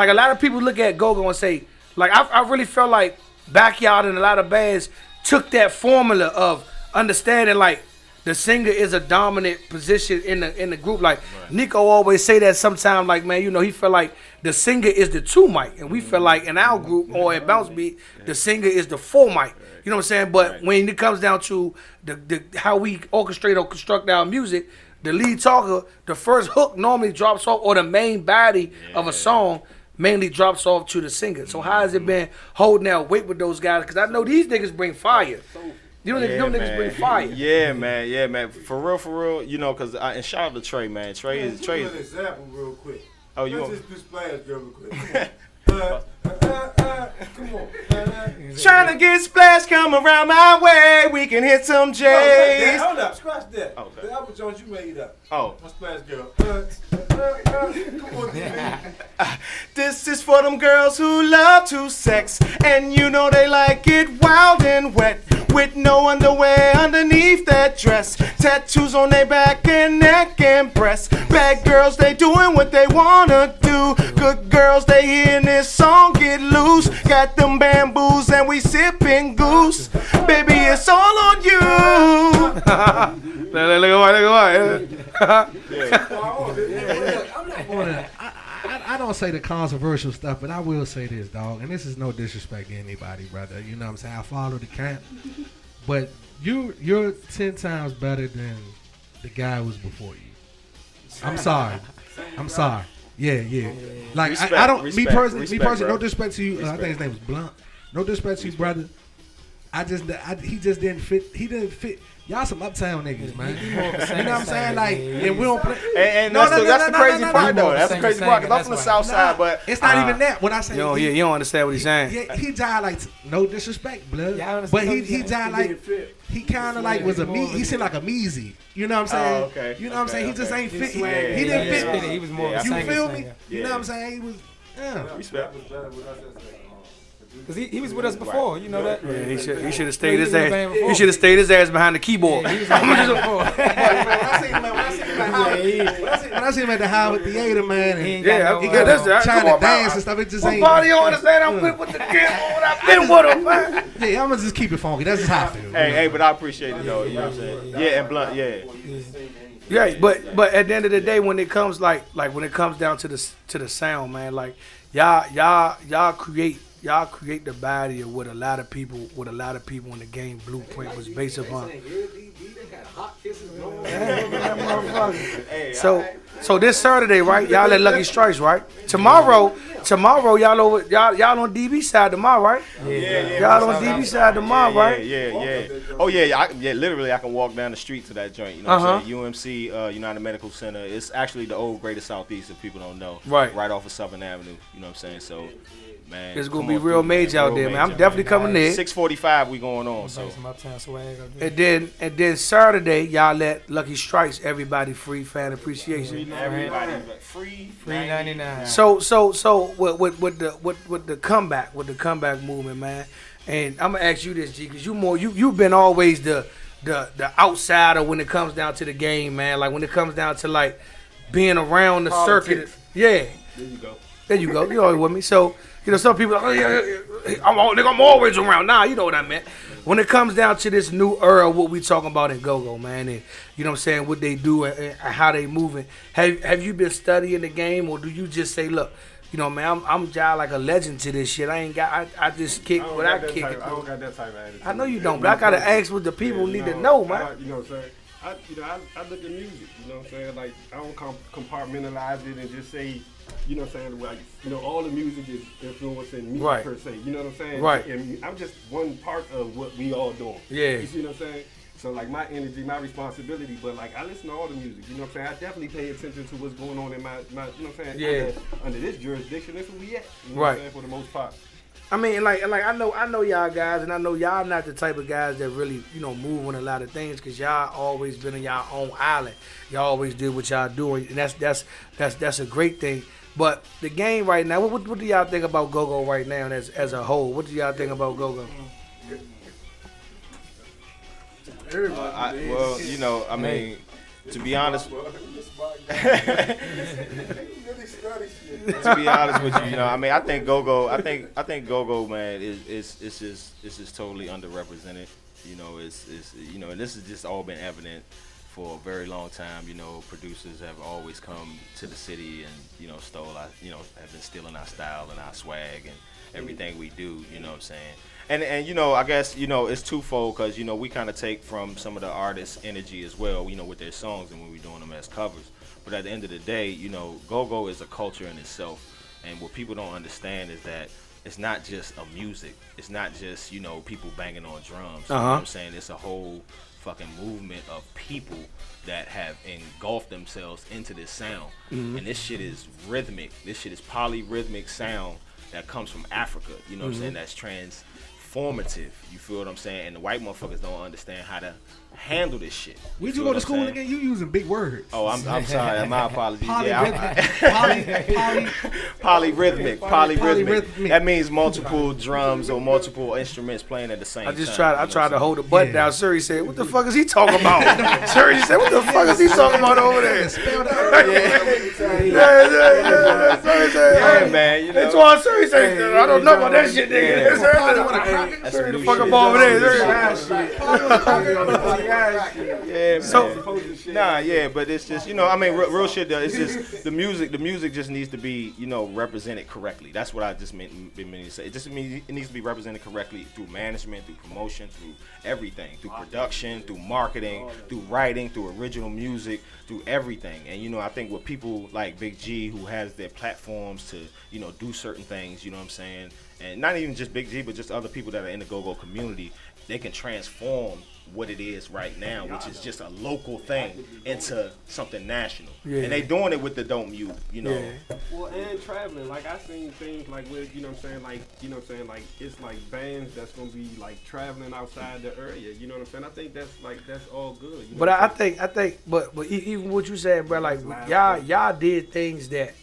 a lot of people look at Go-Go and say, like, I really felt like Backyard and a lot of bands took that formula of understanding, like, the singer is a dominant position in the group. Like, Nico always say that sometimes, like, man, you know, he felt like the singer is the 2 mic. And we feel like in our group or in Bounce Beat, the singer is the 4 mic. You know what I'm saying? But when it comes down to the how we orchestrate or construct our music, the lead talker, the first hook normally drops off, or the main body of a song mainly drops off to the singer. So how has it been holding that weight with those guys? Because I know these niggas bring fire. You know, them niggas bring fire. Yeah, man. For real. You know, because and shout out to Trey, man. Trey is. Give an example real quick. Oh, you Let's want? just do Splash Girl real quick. Come on. Trying to get Splash come around my way. We can hit some J's. Hold up, scratch that. Okay. The Albert Jones you made up. Oh. My Splash Girl. Come on, This is for them girls who love to sex, and you know they like it wild and wet, with no underwear underneath that dress, tattoos on their back and neck and breast. Bad girls, they doing what they wanna do. Good girls, they hearing this song get loose. Got them bamboos and we sipping goose. Baby, it's all on you. I don't say the controversial stuff, but I will say this, dog. And this is no disrespect to anybody, brother. You know what I'm saying? I follow the camp, but you're 10 times better than the guy who was before you. I'm sorry. Yeah. Like Respect, I don't. respect, me personally, bro. no disrespect to you. I think his name was Blunt. No disrespect to you, brother. He just didn't fit. He didn't fit. Y'all some uptown niggas, man. You know what I'm saying? Like, and we don't play. And that's the crazy part, though. That's the crazy part, because I'm from the south side, but it's not even that. When I say, you don't understand what he's saying. Yeah, he died like, no disrespect, blood. Yeah, but he died like, he kind of like was a me. He seemed like a measy. You know what I'm saying? Oh, okay. You know what I'm saying? He just ain't fit. He Yeah, didn't fit. He was more of a You singer, feel me? singer. You know what I'm saying? He was. Yeah. Respect. Because he was with us before, you know that? Yeah, he should have stayed his He was ass. playing before. He should have stayed his ass behind the keyboard. Yeah, he was playing before. When I see him at the Howard Theater, man, and He ain't Yeah, got he no, got this. trying Come on, to dance man. and stuff, it just What ain't. part you don't understand? I'm with the kid on. I've been with him, man. Yeah, I'm gonna just keep it funky. That's just how I feel. Hey, but I appreciate it, though. You know what I'm saying? Yeah, and Blunt, yeah. Yeah, but at the end of the day, when it comes like when it comes down to the sound, man, like y'all create the body of what a lot of people in the game blueprint was based upon. So this Saturday, right? Y'all at Lucky Strikes, right? Tomorrow y'all on DB side tomorrow, right? Yeah. Y'all on DB side tomorrow, right? Yeah. Oh, yeah. Literally, I can walk down the street to that joint. You know what I'm saying? UMC, United Medical Center. It's actually the old Greater Southeast, if people don't know. Right off of Southern Avenue. You know what I'm saying? So, man, it's gonna be real major out there, man. I'm definitely coming there. 6:45 we going on. So some uptown swag up there. and then Saturday y'all let Lucky Strikes everybody free fan appreciation. everybody free 3.99. So with the comeback movement, man. And I'm gonna ask you this, G, because you've been always the outsider when it comes down to the game, man. Like when it comes down to like being around the circuit. Yeah. There you go. You always with me. So, some people are like, I'm always around. Nah, you know what I meant. When it comes down to this new era, what we talking about in go-go, man, and you know what I'm saying, what they do and how they moving. Have you been studying the game, or do you just say, look, man, I'm just like a legend to this shit. I just kick what I kick. I don't got that type of attitude. I know you don't, but I gotta ask what the people need to know, man. You know what I'm saying? I look at music, you know what I'm saying? Like, I don't compartmentalize it and just say, you know what I'm saying? Like, all the music is influencing me per se. You know what I'm saying? Right. And I'm just one part of what we all doing. Yeah. You see what I'm saying? So, like, my energy, my responsibility, but, like, I listen to all the music. You know what I'm saying? I definitely pay attention to what's going on in my you know what I'm saying? Yeah. Under this jurisdiction, that's where we at. You know Right. what I'm saying? For the most part. I mean, like I know y'all guys, and I know y'all not the type of guys that really, move on a lot of things, because y'all always been in y'all own island. Y'all always did what y'all doing, and that's a great thing. But the game right now, what do y'all think about go-go right now as a whole? What do y'all think about go-go? To be honest. To be honest with you, I think go-go. I think go-go, man, is just totally underrepresented. And this has just all been evident for a very long time. Producers have always come to the city and have been stealing our style and our swag and everything we do. You know what I'm saying? And I guess it's twofold, because we kind of take from some of the artists' energy as well. With their songs and when we're doing them as covers. But at the end of the day, go-go is a culture in itself. And what people don't understand is that it's not just a music. It's not just, people banging on drums. You know what I'm saying? It's a whole fucking movement of people that have engulfed themselves into this sound. And this shit is rhythmic. This shit is polyrhythmic sound that comes from Africa. You know what I'm saying? That's transformative. You feel what I'm saying? And the white motherfuckers don't understand how to handle this shit. Where'd you go to school again? You using big words. Oh, I'm sorry. My apologies. Polyrhythmic. Polyrhythmic. That means multiple drums or multiple instruments playing at the same time. I tried to hold the butt down. Suri said, "What the fuck is he talking about?" Suri said, "What the fuck is he talking about over there?" Yeah, man. That's why Suri said, "I don't know about that shit, nigga." That's some new Fuck shit. up over there. Yeah, so nah, yeah, but it's just I mean, real shit though. It's just the music just needs to be represented correctly. That's what I just been meaning to say. It just means it needs to be represented correctly through management, through promotion, through everything, through production, through marketing, through writing, through original music, through everything. And I think with people like Big G who has their platforms to do certain things, you know what I'm saying, and not even just Big G, but just other people that are in the go-go community, they can transform what it is right now, which is just a local thing, into something national. Yeah. And they doing it with the Don't Mute, Yeah. Well, and traveling, like I seen things like with, like it's like bands that's gonna be like traveling outside the area. You know what I'm saying? I think that's all good. But I think, but even what you said, bro, like y'all did things that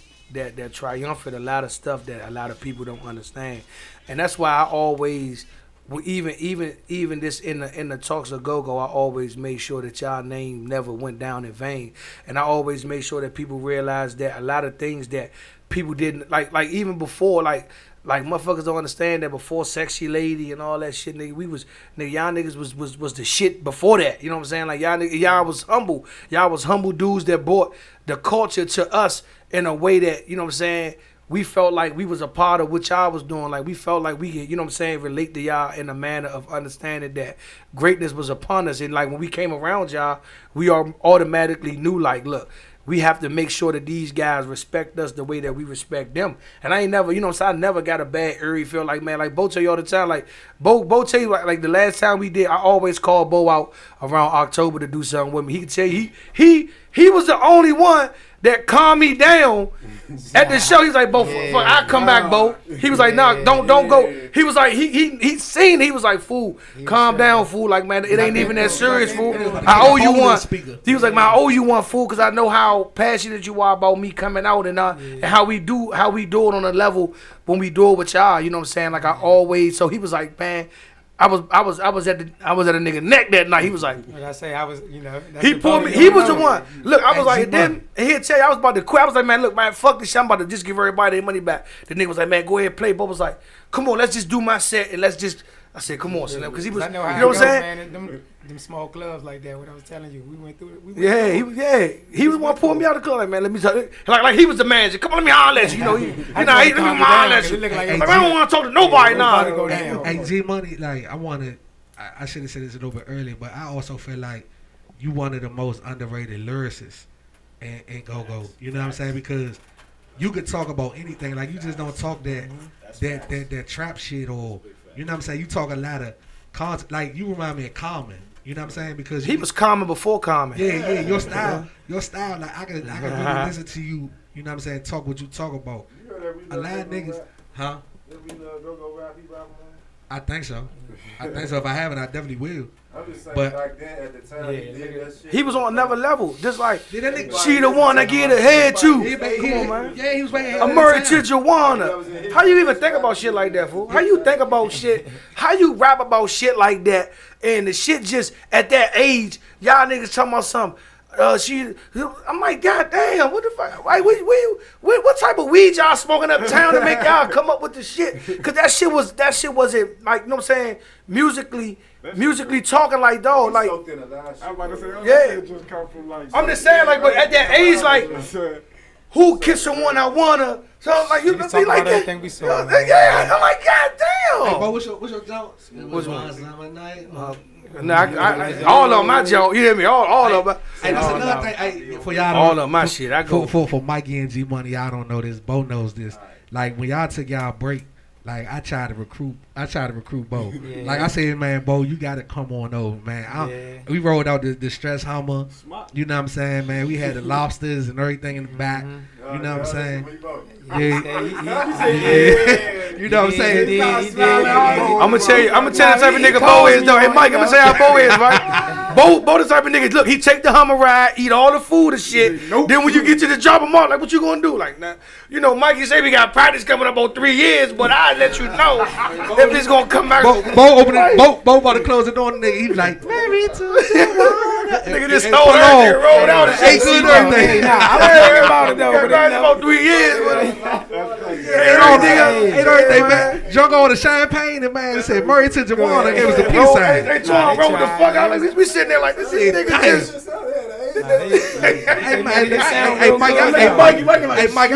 triumphant a lot of stuff that a lot of people don't understand, and that's why I always. Well, even this in the talks of go-go, I always made sure that y'all name never went down in vain, and I always made sure that people realized that a lot of things that people didn't like even before like motherfuckers don't understand that before Sexy Lady and all that shit, nigga, y'all niggas was the shit before that. You know what I'm saying? Like y'all was humble. Y'all was humble dudes that brought the culture to us in a way that, you know what I'm saying, we felt like we was a part of what y'all was doing. Like we felt like we could, you know what I'm saying, relate to y'all in a manner of understanding that greatness was upon us. And like when we came around y'all, we automatically knew like, look, we have to make sure that these guys respect us the way that we respect them. And I ain't never, you know what I'm saying, I never got a bad eerie feel like, man, like Bo tell you all the time, like Bo tell you like the last time we did, I always call Bo out around October to do something with me. He could tell you he was the only one that calmed me down at the show. He's like, Bo, I come back, Bo. He was like, nah, don't go. He was like, he seen, he was like, fool, calm down, fool. Like, man, it ain't even that serious, fool. I owe you one. He was like, man, I owe you one, fool, because I know how passionate you are about me coming out and how we do it on a level when we do it with y'all. You know what I'm saying? Like I always. So he was like, man. I was at a nigga neck that night. He was like, when I say I was, he pulled me. He was the one. Look, I was like, then he'd tell you I was about to quit. I was like, man, look, man, fuck this shit. I'm about to just give everybody their money back. The nigga was like, man, go ahead and play. Bo was like, come on, let's just do my set and let's just. I said, come on, Slim, because he was. I know how you know what I'm saying? Man, them small clubs like that. What I was telling you, we went through it. He was one pulling me out of the club. Like, man, let me tell you. Like he was the manager. Come on, let me holler at you. Let me holler at you. Like, I don't want to talk to nobody now. Hey, G Money, like I should have said this a little bit earlier, but I also feel like you one of the most underrated lyricists in go-go. You know what I'm saying? Because you could talk about anything. Like, you just don't talk that trap shit, or, you know what I'm saying? You talk a lot of content. Like, you remind me of Common. You know what I'm saying? Because he was Common before Common. Yeah, your style, like, I could really listen to you, you know what I'm saying, talk what you talk about. A lot of niggas, huh? I think so. If I haven't, I definitely will. I'm just saying, but back then at the time, he did that shit. He was on another level. Just like, she the one that get ahead too. Come on, man. Yeah, he was way ahead. I'm married to Joanna. How you even think about shit like that, fool? How you think about shit? How you rap about shit like that? And the shit just, at that age, y'all niggas talking about something. I'm like, God damn, what the fuck? Like, what type of weed y'all smoking uptown to make y'all come up with the shit? Cause that shit wasn't like, you know what I'm saying, musically talking like dog, like. I'm about to say, yeah. Just come from like. I'm just saying, like, but at that age, like, who kissed someone I wanna? So like, you be like that. Yeah, I'm like, God damn. Hey, but what's your jokes? Which one? All of my joke, you hear me? All of my. Hey, that's another thing. For y'all, all of my shit. I go for Mikey and G Money. Y'all don't know this. Bo knows this. Like when y'all took y'all break, like I tried to recruit Bo. Yeah. Like I said, man, Bo, you gotta come on over, man. We rolled out the stress Hummer. You know what I'm saying, man? We had the lobsters and everything in the back. You know what I'm saying? Yeah. You know what I'm saying? I'm gonna tell you the type of nigga Bo is though. Hey Mike, I'm gonna tell you how Bo is, right? Bo the type of nigga. Look, he take the Hummer ride, eat all the food and shit. Then when you get to the drop him off, like what you gonna do? Like, nah, you know, Mikey say we got practice coming up about 3 years, but I let you know if this gonna come back. Bo about to close the door, and nigga, he like, married to the nigga, nigga stole her and rolled out and ate good everything. Nah, I heard about it though. But about 3 years, Ate everything, man. Drunk on the champagne and man said Murray to Jawana gave us a peace sign. They told him roll the fuck out. Like we sitting there like this nigga just. Hey, Mike, I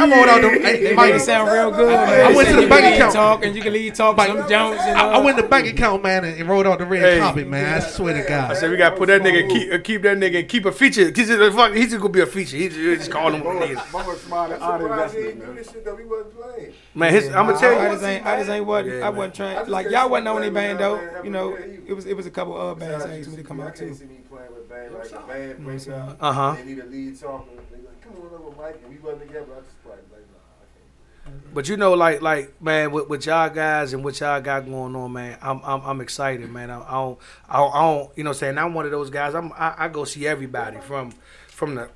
rolled out the. Hey, Mike, it sound real good. I went to the bank account. Talk and you can leave talk some Jones. I went to the bank account, man, and rolled out the red carpet, man. I swear to God. I said we gotta put that nigga, keep that nigga, and keep a feature. He's just gonna be a feature. He just call him what it is. Man, I'm gonna tell you, I just ain't what I wasn't trying. Like y'all wasn't on any band though. You know, it was a couple other bands that asked me to come out too. They need a lead talker. They like, come on over, Mike, and we wasn't together. I just like, no, I can't. but you know, like man, with y'all guys and what y'all got going on, man, I'm excited, man. I don't, you know what I'm saying? I'm one of those guys. I go see everybody from the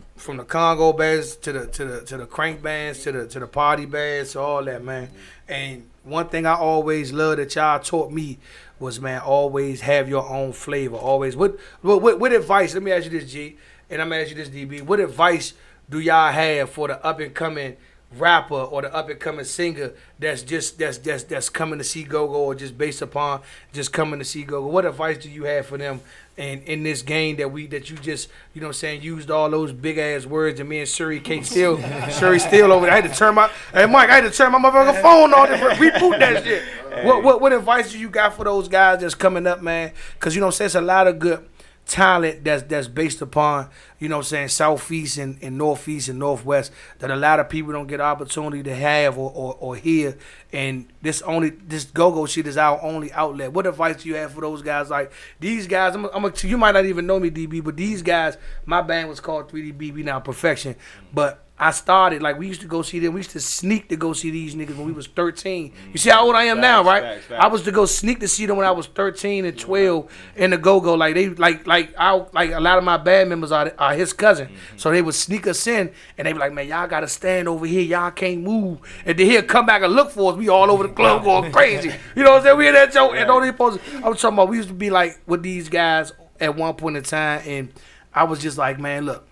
Congo bands to the crank bands to the party bands to all that, man. And one thing I always loved that y'all taught me was, man, always have your own flavor. Always. What advice? Let me ask you this, G, and I'm gonna ask you this, DB. What advice do y'all have for the up and coming rapper or the up and coming singer that's coming to see Go-Go, or just based upon just coming to see Go-Go? What advice do you have for them in this game that you just, you know what I'm saying, used all those big ass words, and me and Shuri still over there. I had to turn my motherfucking phone on to reboot that shit. What advice do you got for those guys that's coming up, man? Because you know what I'm saying, it's a lot of good talent that's based upon, you know what I'm saying, Southeast and Northeast and Northwest, that a lot of people don't get opportunity to have or hear. And this go-go shit is our only outlet. What advice do you have for those guys? Like these guys, you might not even know me, DB, but these guys, my band was called 3DB, we now Perfection. But I started, like, we used to go see them. We used to sneak to go see these niggas when we was 13. You see how old I am now, right? Facts. I was to go sneak to see them when I was 13 and 12 in the go-go. Like, they, like a lot of my band members are his cousin. So they would sneak us in, and they be like, man, y'all got to stand over here. Y'all can't move. And then he'll come back and look for us. We all over the club going crazy. You know what I'm saying? We in that joke. And don't even supposed to, I was talking about, we used to be like with these guys at one point in time, and I was just like, man, look,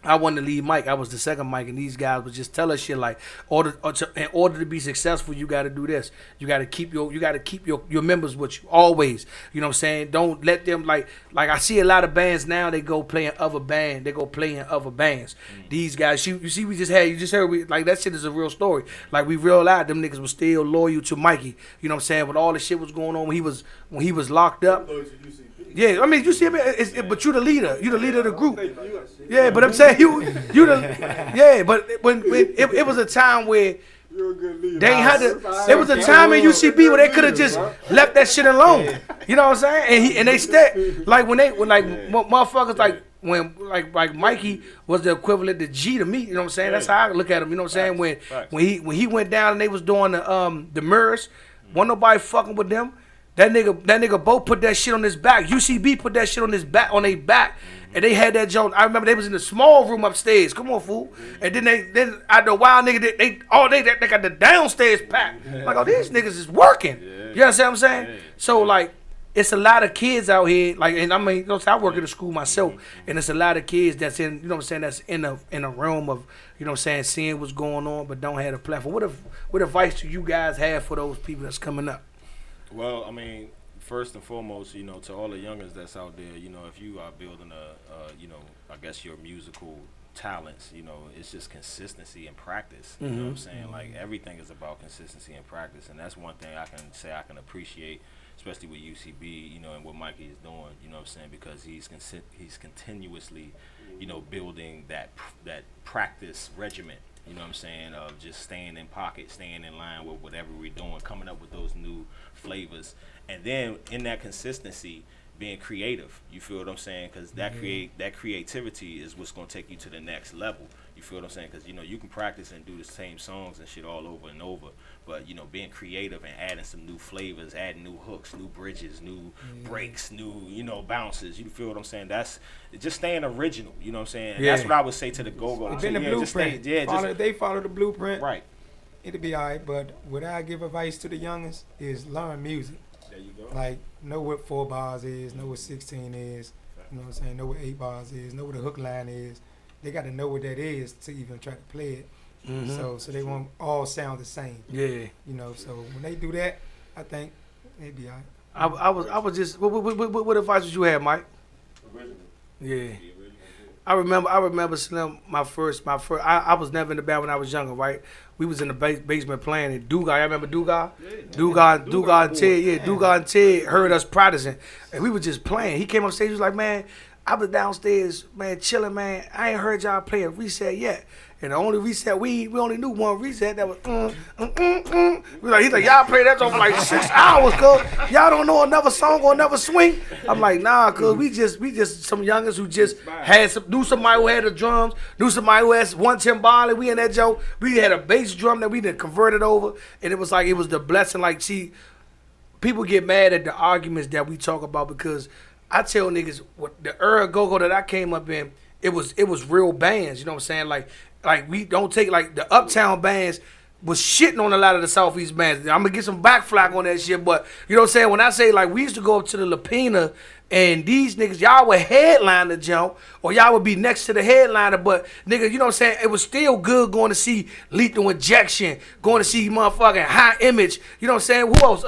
I wanted to lead Mike. I was the second Mike, and these guys would just tell us shit like, in order to be successful, you got to do this. You got to keep your members with you always. You know what I'm saying? Don't let them like I see a lot of bands now. They go play in other bands. They go play in other bands. These guys, you see, you just heard like that shit is a real story. Like we realized them niggas was still loyal to Mikey. You know what I'm saying? But all the shit was going on when he was locked up. Yeah, I mean, you see him, but you the leader. You the leader of the group. Yeah, but I'm saying you but when it was a time where they had to. There was a time in UCB where they could have just left that shit alone. You know what I'm saying? And they stayed like when motherfuckers when Mikey was the equivalent to G to me. You know what I'm saying? That's how I look at him. You know what I'm saying? When he went down and they was doing the mirrors, wasn't nobody fucking with them. That nigga Bo put that shit on his back. UCB put that shit on their back. And they had that joke. I remember they was in the small room upstairs. Come on, fool. And then after a while, nigga, they got the downstairs packed. Like, oh, these niggas is working. You understand what I'm saying? So like, it's a lot of kids out here. Like, and I mean, you know, I work at a school myself, and it's a lot of kids that's in, you know what I'm saying, that's in a realm of, you know what I'm saying, seeing what's going on, but don't have a platform. What advice do you guys have for those people that's coming up? Well, I mean, first and foremost, you know, to all the youngers that's out there, you know, if you are building you know, I guess your musical talents, you know, it's just consistency and practice. You know what I'm saying? Like, everything is about consistency and practice, and that's one thing I can say I can appreciate, especially with UCB, you know, and what Mikey is doing, you know what I'm saying, because he's continuously, you know, building that practice regimen. You know what I'm saying, of just staying in pocket, staying in line with whatever we're doing, coming up with those new flavors. And then in that consistency, being creative. You feel what I'm saying? Because that creativity is what's going to take you to the next level. You feel what I'm saying? Because, you know, you can practice and do the same songs and shit all over and over. But, you know, being creative and adding some new flavors, adding new hooks, new bridges, new breaks, new, you know, bounces. You feel what I'm saying? That's just staying original. You know what I'm saying? And that's what I would say to the go-go. It's been the blueprint. They follow the blueprint. Right. It'll be all right. But what I give advice to the youngest is learn music. There you go. Like, know what 4 bars is, know what 16 is. You know what I'm saying? Know what 8 bars is, know what a hook line is. They got to know what that is to even try to play it. So they won't all sound the same. Yeah. You know, so when they do that, I think they'd be all right. I was just what advice would you have, Mike? Yeah. I remember Slim, my first I was never in the band when I was younger, right? We was in the basement playing and Dugas, I remember Dugas? Dugas and Ted, Dugas and Ted heard us practicing and we were just playing. He came up stage, he was like, man, I was downstairs, man, chilling, man. I ain't heard y'all play a reset yet. And the only reset, we only knew one reset that was He's like, y'all play that song for like 6 hours, cuz. Y'all don't know another song or another swing? I'm like, nah, cuz we just some youngers who just knew somebody who had the drums, knew somebody who had one timbale. We in that joke. We had a bass drum that we done converted over. And it was like, it was the blessing. Like, see, people get mad at the arguments that we talk about because I tell niggas, what the era go-go that I came up in, it was real bands, you know what I'm saying? Like we don't take, like, the Uptown bands was shitting on a lot of the Southeast bands. I'm gonna get some back flack on that shit, but you know what I'm saying? When I say, like, we used to go up to the Lapina and these niggas, y'all would headline the jump or y'all would be next to the headliner, but nigga, you know what I'm saying? It was still good going to see Lethal Injection, going to see motherfucking High Image, you know what I'm saying? Who else?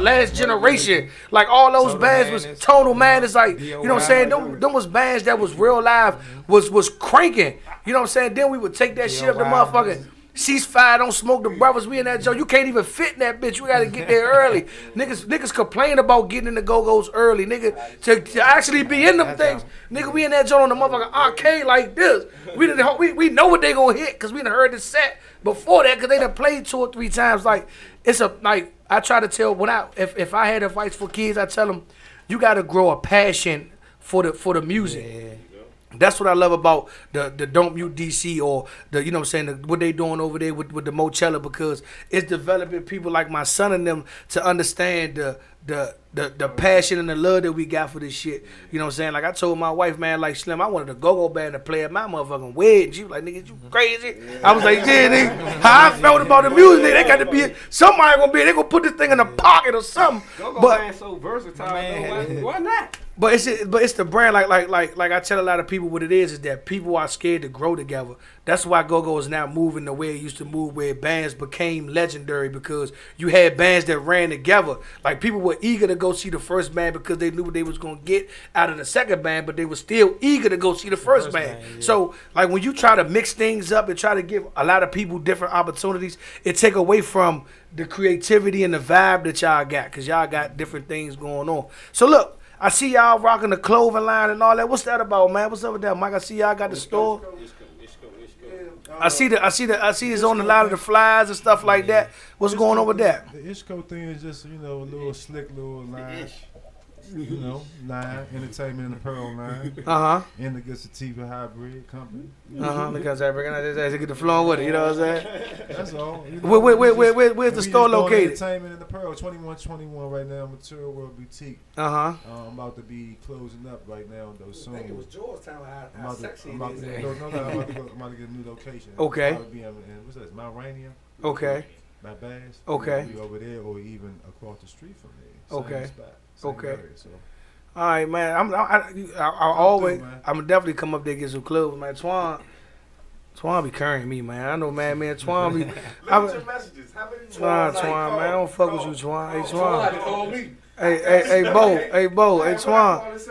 Last Generation. Like, all those bands was Total Madness, like, you know what I'm saying? Them was bands that was real live, was cranking. You know what I'm saying? Then we would take that shit up the motherfucking Ceasefire, Don't Smoke the Brothers. We in that joint. You can't even fit in that bitch. You gotta get there early. Niggas complain about getting in the go-go's early. Nigga, to actually be in them things. Nigga, we in that joint on the motherfucking arcade like this. We know what they gonna hit because we done heard the set before that because they done played 2 or 3 times. Like, I try to tell, if I had advice for kids, I tell them, you gotta grow a passion for the music. Yeah. That's what I love about the Don't Mute DC or the, you know what I'm saying, what they doing over there with the Mochella, because it's developing people like my son and them to understand the passion and the love that we got for this shit. You know what I'm saying? Like, I told my wife, man, like, Slim, I wanted a go-go band to play at my motherfucking wedding. She was like, nigga, you crazy? I was like, yeah, nigga, how I felt about the music, nigga, they got to be, somebody gonna be, they gonna put this thing in a pocket or something. Go-go band's so versatile, man. Why not? But it's the brand, like I tell a lot of people what it is that people are scared to grow together. That's why go-go is now moving the way it used to move, where bands became legendary because you had bands that ran together. Like, people were eager to go see the first band because they knew what they was gonna get out of the second band, but they were still eager to go see the first band. Yeah. So, like, when you try to mix things up and try to give a lot of people different opportunities, it take away from the creativity and the vibe that y'all got, because y'all got different things going on. So look, I see y'all rocking the clothing line and all that. What's that about, man? What's up with that, Mike? I see y'all got the store. I see it's on a lot of the flyers and stuff like that. What's going on with that? The Ishko thing is just, you know, a little slick little line. You know, line, entertainment and apparel line. And the Sativa Hybrid Company. Because I recognize to get the flow with it, you know what I'm saying? That's all. You know, where's the store located? Entertainment and apparel, 2121 right now, Material World Boutique. I'm about to be closing up right now though soon. I think it was Georgetown. How sexy I'm about to get a new location. Okay. I'll be what's that? Mount Rainier. Okay. Not Bass. Okay. Be over there or even across the street from there. Okay. Spot. Okay. Area, so. All right, man. I'm definitely come up there and get some clothes, man. Twan be carrying me, man. I know, man. Twan be. Twan, man. I don't fuck with you, Twan. Hey, Twan. Hey, Bo. Hey, Twan. This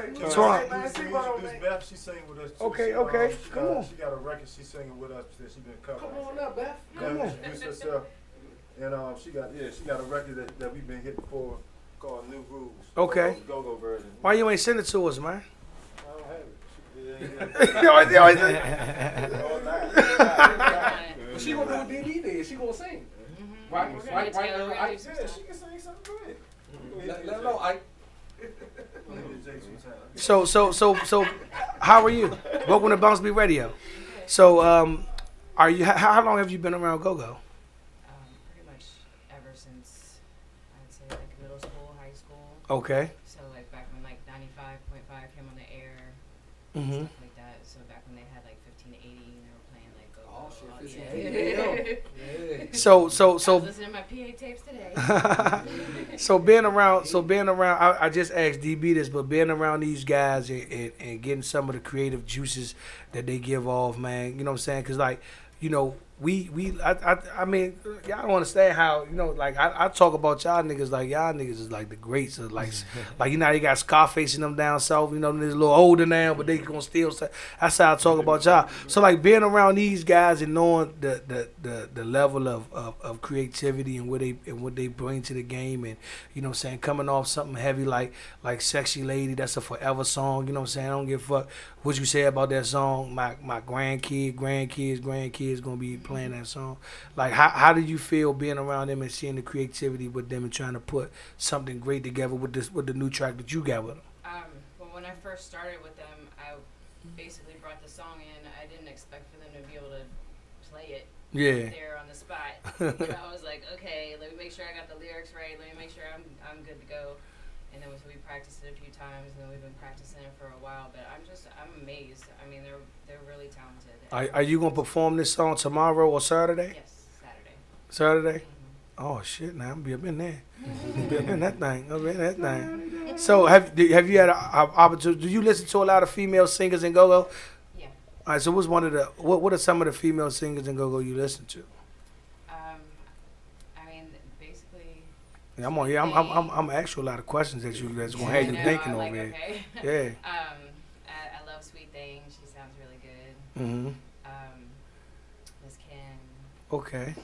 Beth, she sang with us too. Okay. Come on. She got a record. She's singing with us. She been covering. Come on up, Beth. Come on. Introduce herself. And she got a record that we've been hitting for. Called New Rules. Okay. Go-go version. Why you ain't send it to us, man? I don't have it. She gonna do a DVD then. She gonna sing. Right. Yeah, she can sing something good. Let her know, Ike. So, how are you? Welcome to BounceBeat Radio. So, are you? How long have you been around go-go? Okay. So like back when like 95.5 came on the air, Mm-hmm. stuff like that. So back when they had like 15 to 80 and they were playing like go Oh shit, yeah. So I was listening to my PA tapes today. so being around, I just asked DB this, but being around these guys and getting some of the creative juices that they give off, man, you know what I'm saying? Because, like, you know, I mean, y'all don't understand how, you know, like, I talk about y'all niggas like y'all niggas is like the greats of, like, you know, they got Scarface and them down south, you know, they're a little older now, but they gonna still say, that's how I talk about y'all. So, like, being around these guys and knowing the level of creativity and what they bring to the game, and, you know what I'm saying, coming off something heavy like Sexy Lady, that's a forever song, you know what I'm saying, I don't give a fuck what you say about that song. My grandkids gonna be playing that song. Like, how do you feel being around them and seeing the creativity with them and trying to put something great together with the new track that you got with them? Well, when I first started with them, I basically brought the song in. I didn't expect for them to be able to play it there on the spot. I was like, okay, let me make sure I got the lyrics right. Let me make sure I'm good to go. And then we practiced it a few times, and then we've been practicing it for a while. But I'm amazed. I mean, they're really talented. Are you gonna perform this song tomorrow or Saturday? Yes, Saturday. Saturday? Mm-hmm. Oh shit! Now I'm gonna be up in there. Be up in that thing. Up in that thing. So have you had an opportunity? Do you listen to a lot of female singers in go-go? Yeah. All right. So what are some of the female singers in go-go you listen to? I mean, basically. Yeah, I'm gonna ask you a lot of questions that's gonna have you thinking over here. Okay. Yeah. I love Sweet Thing. She sounds really good. Mm-hmm. Miss Kim. Okay.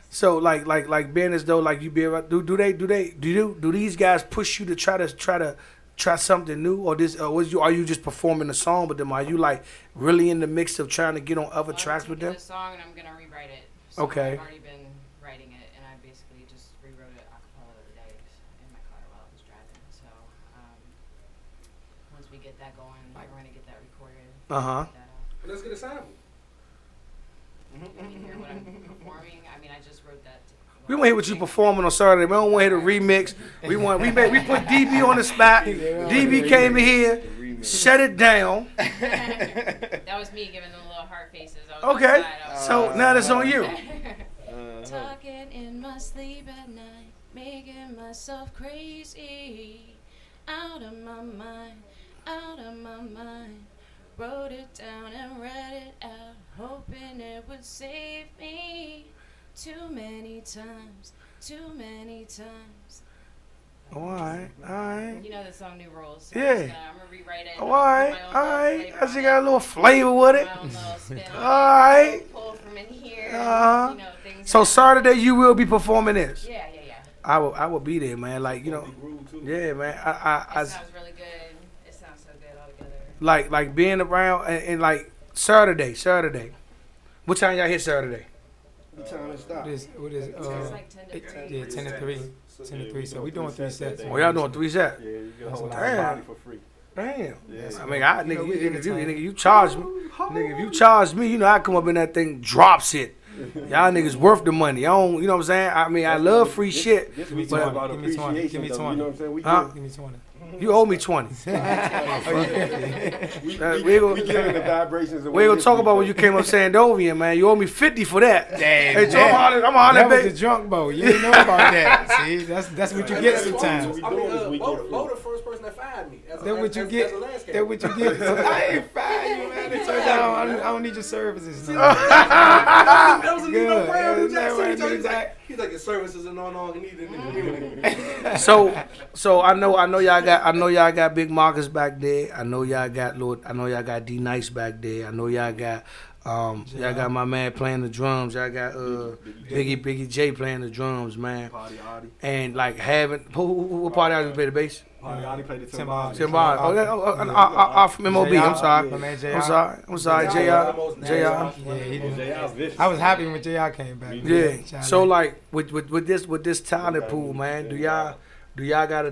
So like being as though like you be around, do these guys push you to try something new, or are you just performing the song with them? Are you like really in the mix of trying to get on other tracks with them? The song, and I'm gonna rewrite it. So Okay. I've already been writing it, and I basically just rewrote it a cappella the other day in my car while I was driving. So once we get that going, we're gonna get that recorded. Let's get a sample. When you hear what I'm performing, I mean, I just wrote that. We want to hear what you performing on Saturday. We don't want to hear the remix. We put DB on the spot. DB came in here, shut it down. That was me giving them little heart faces. Okay, so now that's on you. Talking in my sleep at night, making myself crazy, out of my mind, out of my mind. Wrote it down and read it out, hoping it would save me. Too many times. All right. You know the song New Rules. So Yeah. I'm gonna rewrite it. All right. I just got a little flavor with it. My own little spin on it. All right. Pull from in here. Uh-huh. You know, things So that- Saturday you will be performing this. Yeah. I will be there, man. Like, you know. Yeah, man. It sounds really good. It sounds so good all together. Like being around and like Saturday. What time y'all hit Saturday? What time it stop? What is It's like 10 to 3. yeah, 10 to 3. 10 to 3. So we doing 3 sets. Oh, y'all doing 3 sets? Yeah, you get a whole Damn. body for free. Damn. Yeah. I mean, nigga, you charge me. Nigga, if you charge me, you know I come up in that thing, drops it. Y'all niggas worth the money. I don't, you know what I'm saying? I mean, I love free shit. This we but- talk about Give me 20. appreciation, Give me though, 20. You know what I'm saying? We Huh? Give me 20. You owe me 20. we gonna- giving the vibrations. We ain't gonna talk about when you came up Sandovian, man. You owe me 50 for that. Damn. Hey, so I'm hollering, That was the baby. drunk boat. You didn't know about that. See, that's what you get sometimes. We doing this weekend. Bo the first person that fired me. That's What you get. That's what you get. So I ain't fired you, man. It turned out I don't need your services. No. That was a Good. Nino Brown who Yeah, just right, said exact. he's like your services are no needed in the community. So I know y'all got Big Marcus back there. I know y'all got D Nice back there. I know y'all got my man playing the drums. Y'all got Biggie J playing the drums, man. Party Audi. And like having who Party Audi play the bass? Party Audi played the Tim Tim Tim Bond. I'm from MOB. I'm sorry. My man JR. I'm sorry, JR. Yeah, he did. I was happy when JR came back. Yeah. So like with this talent pool, man, do y'all got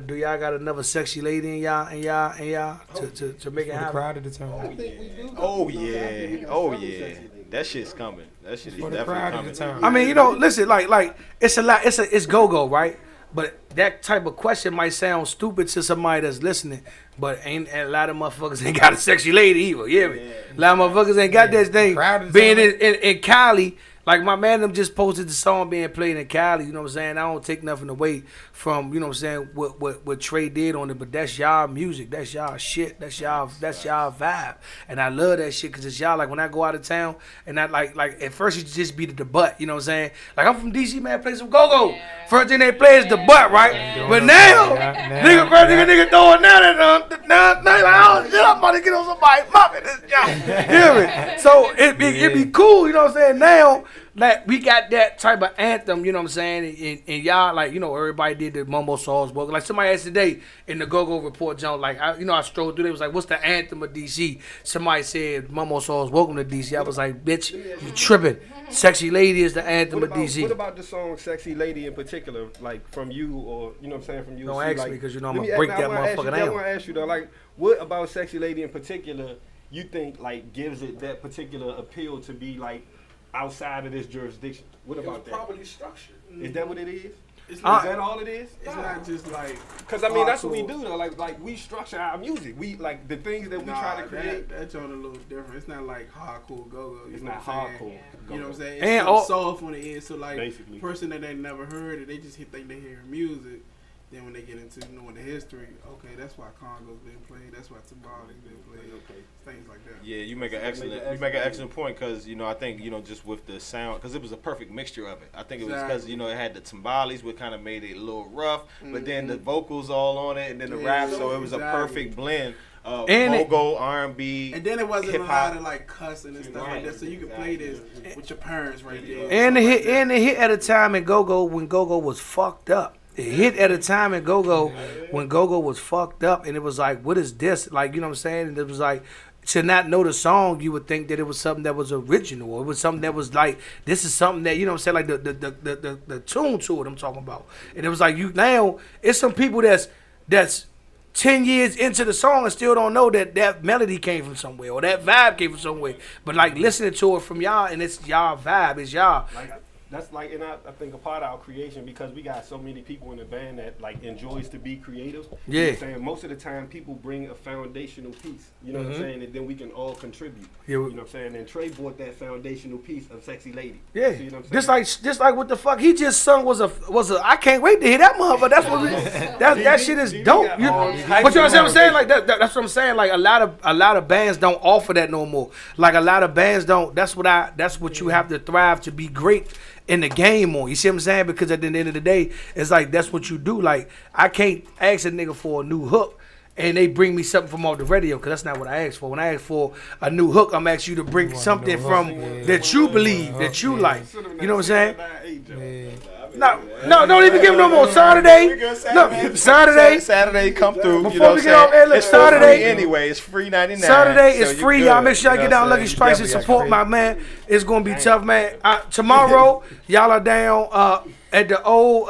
another sexy lady in y'all to make it For the happen? crowd to determine. Oh yeah. That shit's coming. That shit is For the definitely crowd to coming. determine. I mean, you know, listen, like it's a lot. It's go-go, right? But that type of question might sound stupid to somebody that's listening. But a lot of motherfuckers ain't got a sexy lady either. You hear me? A lot of motherfuckers ain't got that thing. Being in Cali, like my man them just posted the song being played in Cali, you know what I'm saying? I don't take nothing away from, you know what I'm saying, what Trey did on it, but that's y'all music, that's y'all shit, that's y'all vibe. And I love that shit because it's y'all, like when I go out of town and I like at first it just be the butt, you know what I'm saying? Like I'm from DC, man, play some go-go. First thing they play is the butt, right? But now, nigga throwing now, oh shit, I'm about to get on somebody muffin this job. You hear me? So it be cool, you know what I'm saying? Now, like we got that type of anthem, you know what I'm saying? And y'all, like, you know, everybody did the Mumbo Sauce book. Like somebody asked today in the Go-Go Report, John, like, I strolled through there, was like, what's the anthem of DC? Somebody said Mumbo Sauce, welcome to DC. I was like, bitch, you tripping. Sexy Lady is the anthem of DC. What about the song Sexy Lady in particular, like from you or, you know what I'm saying, from you? Don't ask like, me because you know I'm going to break that motherfucker down. I want to ask you though, like, what about Sexy Lady in particular you think, like, gives it that particular appeal to be, like, outside of this jurisdiction? What about that? Properly structured. Is that what it is? Is that all it is? It's not just like, because I mean that's what we do though. Like we structure our music. We like the things that we try to create. That's on a little different. It's not like hardcore go-go. It's not hardcore. You know what I'm saying? And It's soft on the end. So like, basically, person that they never heard it, they just think they hear music. Then when they get into knowing the history, okay, that's why Congo's been played. That's why Timbali's been played. Okay, things like that. Yeah, you make an excellent point because I think just with the sound, because it was a perfect mixture of it. I think it was because it had the timbales, which kind of made it a little rough, but then the vocals all on it, and then the rap, so it was a perfect blend of go-go, R&B, and then it wasn't hip-hop. a lot of like cussing and stuff like that, so you could play this with your parents right there. And the hit at a time in Go-Go when Go-Go was fucked up. It hit at a time in Go-Go when Go-Go was fucked up, and it was like, what is this? Like, you know what I'm saying? And it was like, to not know the song, you would think that it was something that was original. It was something that was like, this is something that, you know what I'm saying, like the tune to it I'm talking about. And it was like, now, it's some people that's 10 years into the song and still don't know that melody came from somewhere or that vibe came from somewhere. But like listening to it from y'all, and it's y'all vibe, it's y'all. That's like, and I think a part of our creation, because we got so many people in the band that like enjoys to be creative. Yeah. You know what I'm saying? Most of the time people bring a foundational piece, you know what I'm saying? And then we can all contribute. Yeah. You know what I'm saying? And Trey brought that foundational piece of Sexy Lady. Yeah. You know what I'm saying? Just like what the fuck he just sung was a I can't wait to hear that motherfucker. That's what that shit is dope. But you know what I'm saying? Like that's what I'm saying. Like a lot of bands don't offer that no more. Like a lot of bands don't. That's what you have to thrive to be great in the game on. You see what I'm saying? Because at the end of the day, it's like that's what you do. Like I can't ask a nigga for a new hook and they bring me something from off the radio, because that's not what I asked for. When I ask for a new hook, I'm asking you to bring something from that you believe, that you like. You know what I'm saying? No, don't even give him no more. Saturday come through. Before we get off air, look, Saturday anyway, it's free 99. Saturday is free. Y'all make sure y'all get down Lucky Strikes and support my man. It's gonna be tough, man. Tomorrow, y'all are down at the old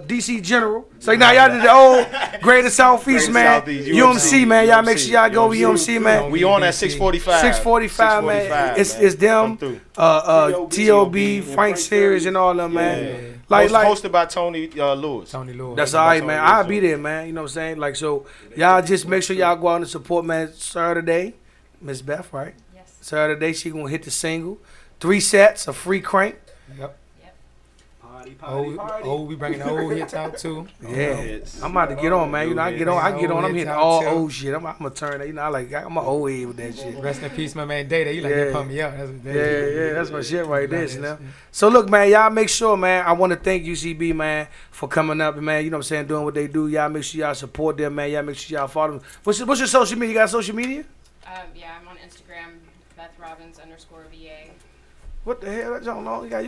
DC General. So now y'all did the old Greater Southeast, man. UMC, man. Y'all make sure y'all go with UMC, man. We on at 6:45. 6:45, man. It's them, T.O.B., Frank Series, and all them, man. Like hosted by Tony Lewis. That's all right, man. I'll be there, man. You know what I'm saying? Like, so y'all just make sure y'all go out and support, man. Saturday, Miss Beth, right? Yes. Saturday, she gonna hit the single. 3 sets, a free crank. Yep. Party. We bringing the old hits out too. Yeah, I'm about to get on, man. You know, I get on. I'm hitting all old shit. I'm gonna turn that. You know, I'm an old head with that shit. Rest in peace, my man Data. You like to pump me up. That's my shit right there, you know. So look, man, y'all make sure, man. I want to thank UCB, man, for coming up, man. You know what I'm saying, doing what they do. Y'all make sure y'all support them, man. Y'all make sure y'all follow them. What's your social media? You got social media? Yeah, I'm on Instagram, BethRobbins_VA. What the hell? I don't know. You got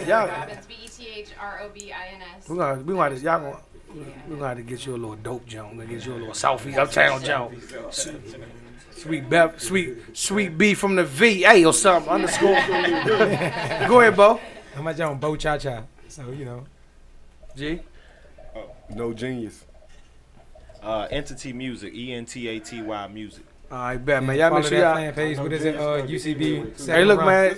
y'all. Robbins, BETHROBINS. We gonna have to get you a little dope Joan. We're gonna get you a little Southeast Uptown Joan. Sweet B from the VA or something. Underscore. Go ahead, Bo. I'm my Joan Bo Cha Cha. So you know. G. No Genius. Entity Music, ENTATY Music. All right, bet, man. Y'all make sure y'all fan page. What is it? UCB. Hey, look, man.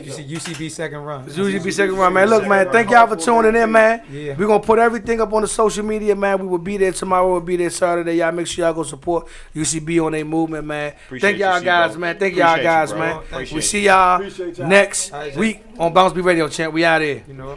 You see UCB second run. UCB second run, man. Look, man. Thank y'all for tuning in, man. Yeah. We're gonna put everything up on the social media, man. We will be there tomorrow. We'll be there Saturday. Y'all make sure y'all go support UCB on their movement, man. Thank y'all guys, man. Thank y'all guys, man. We see y'all next week on BounceBeat Radio, champ. We out here. You know.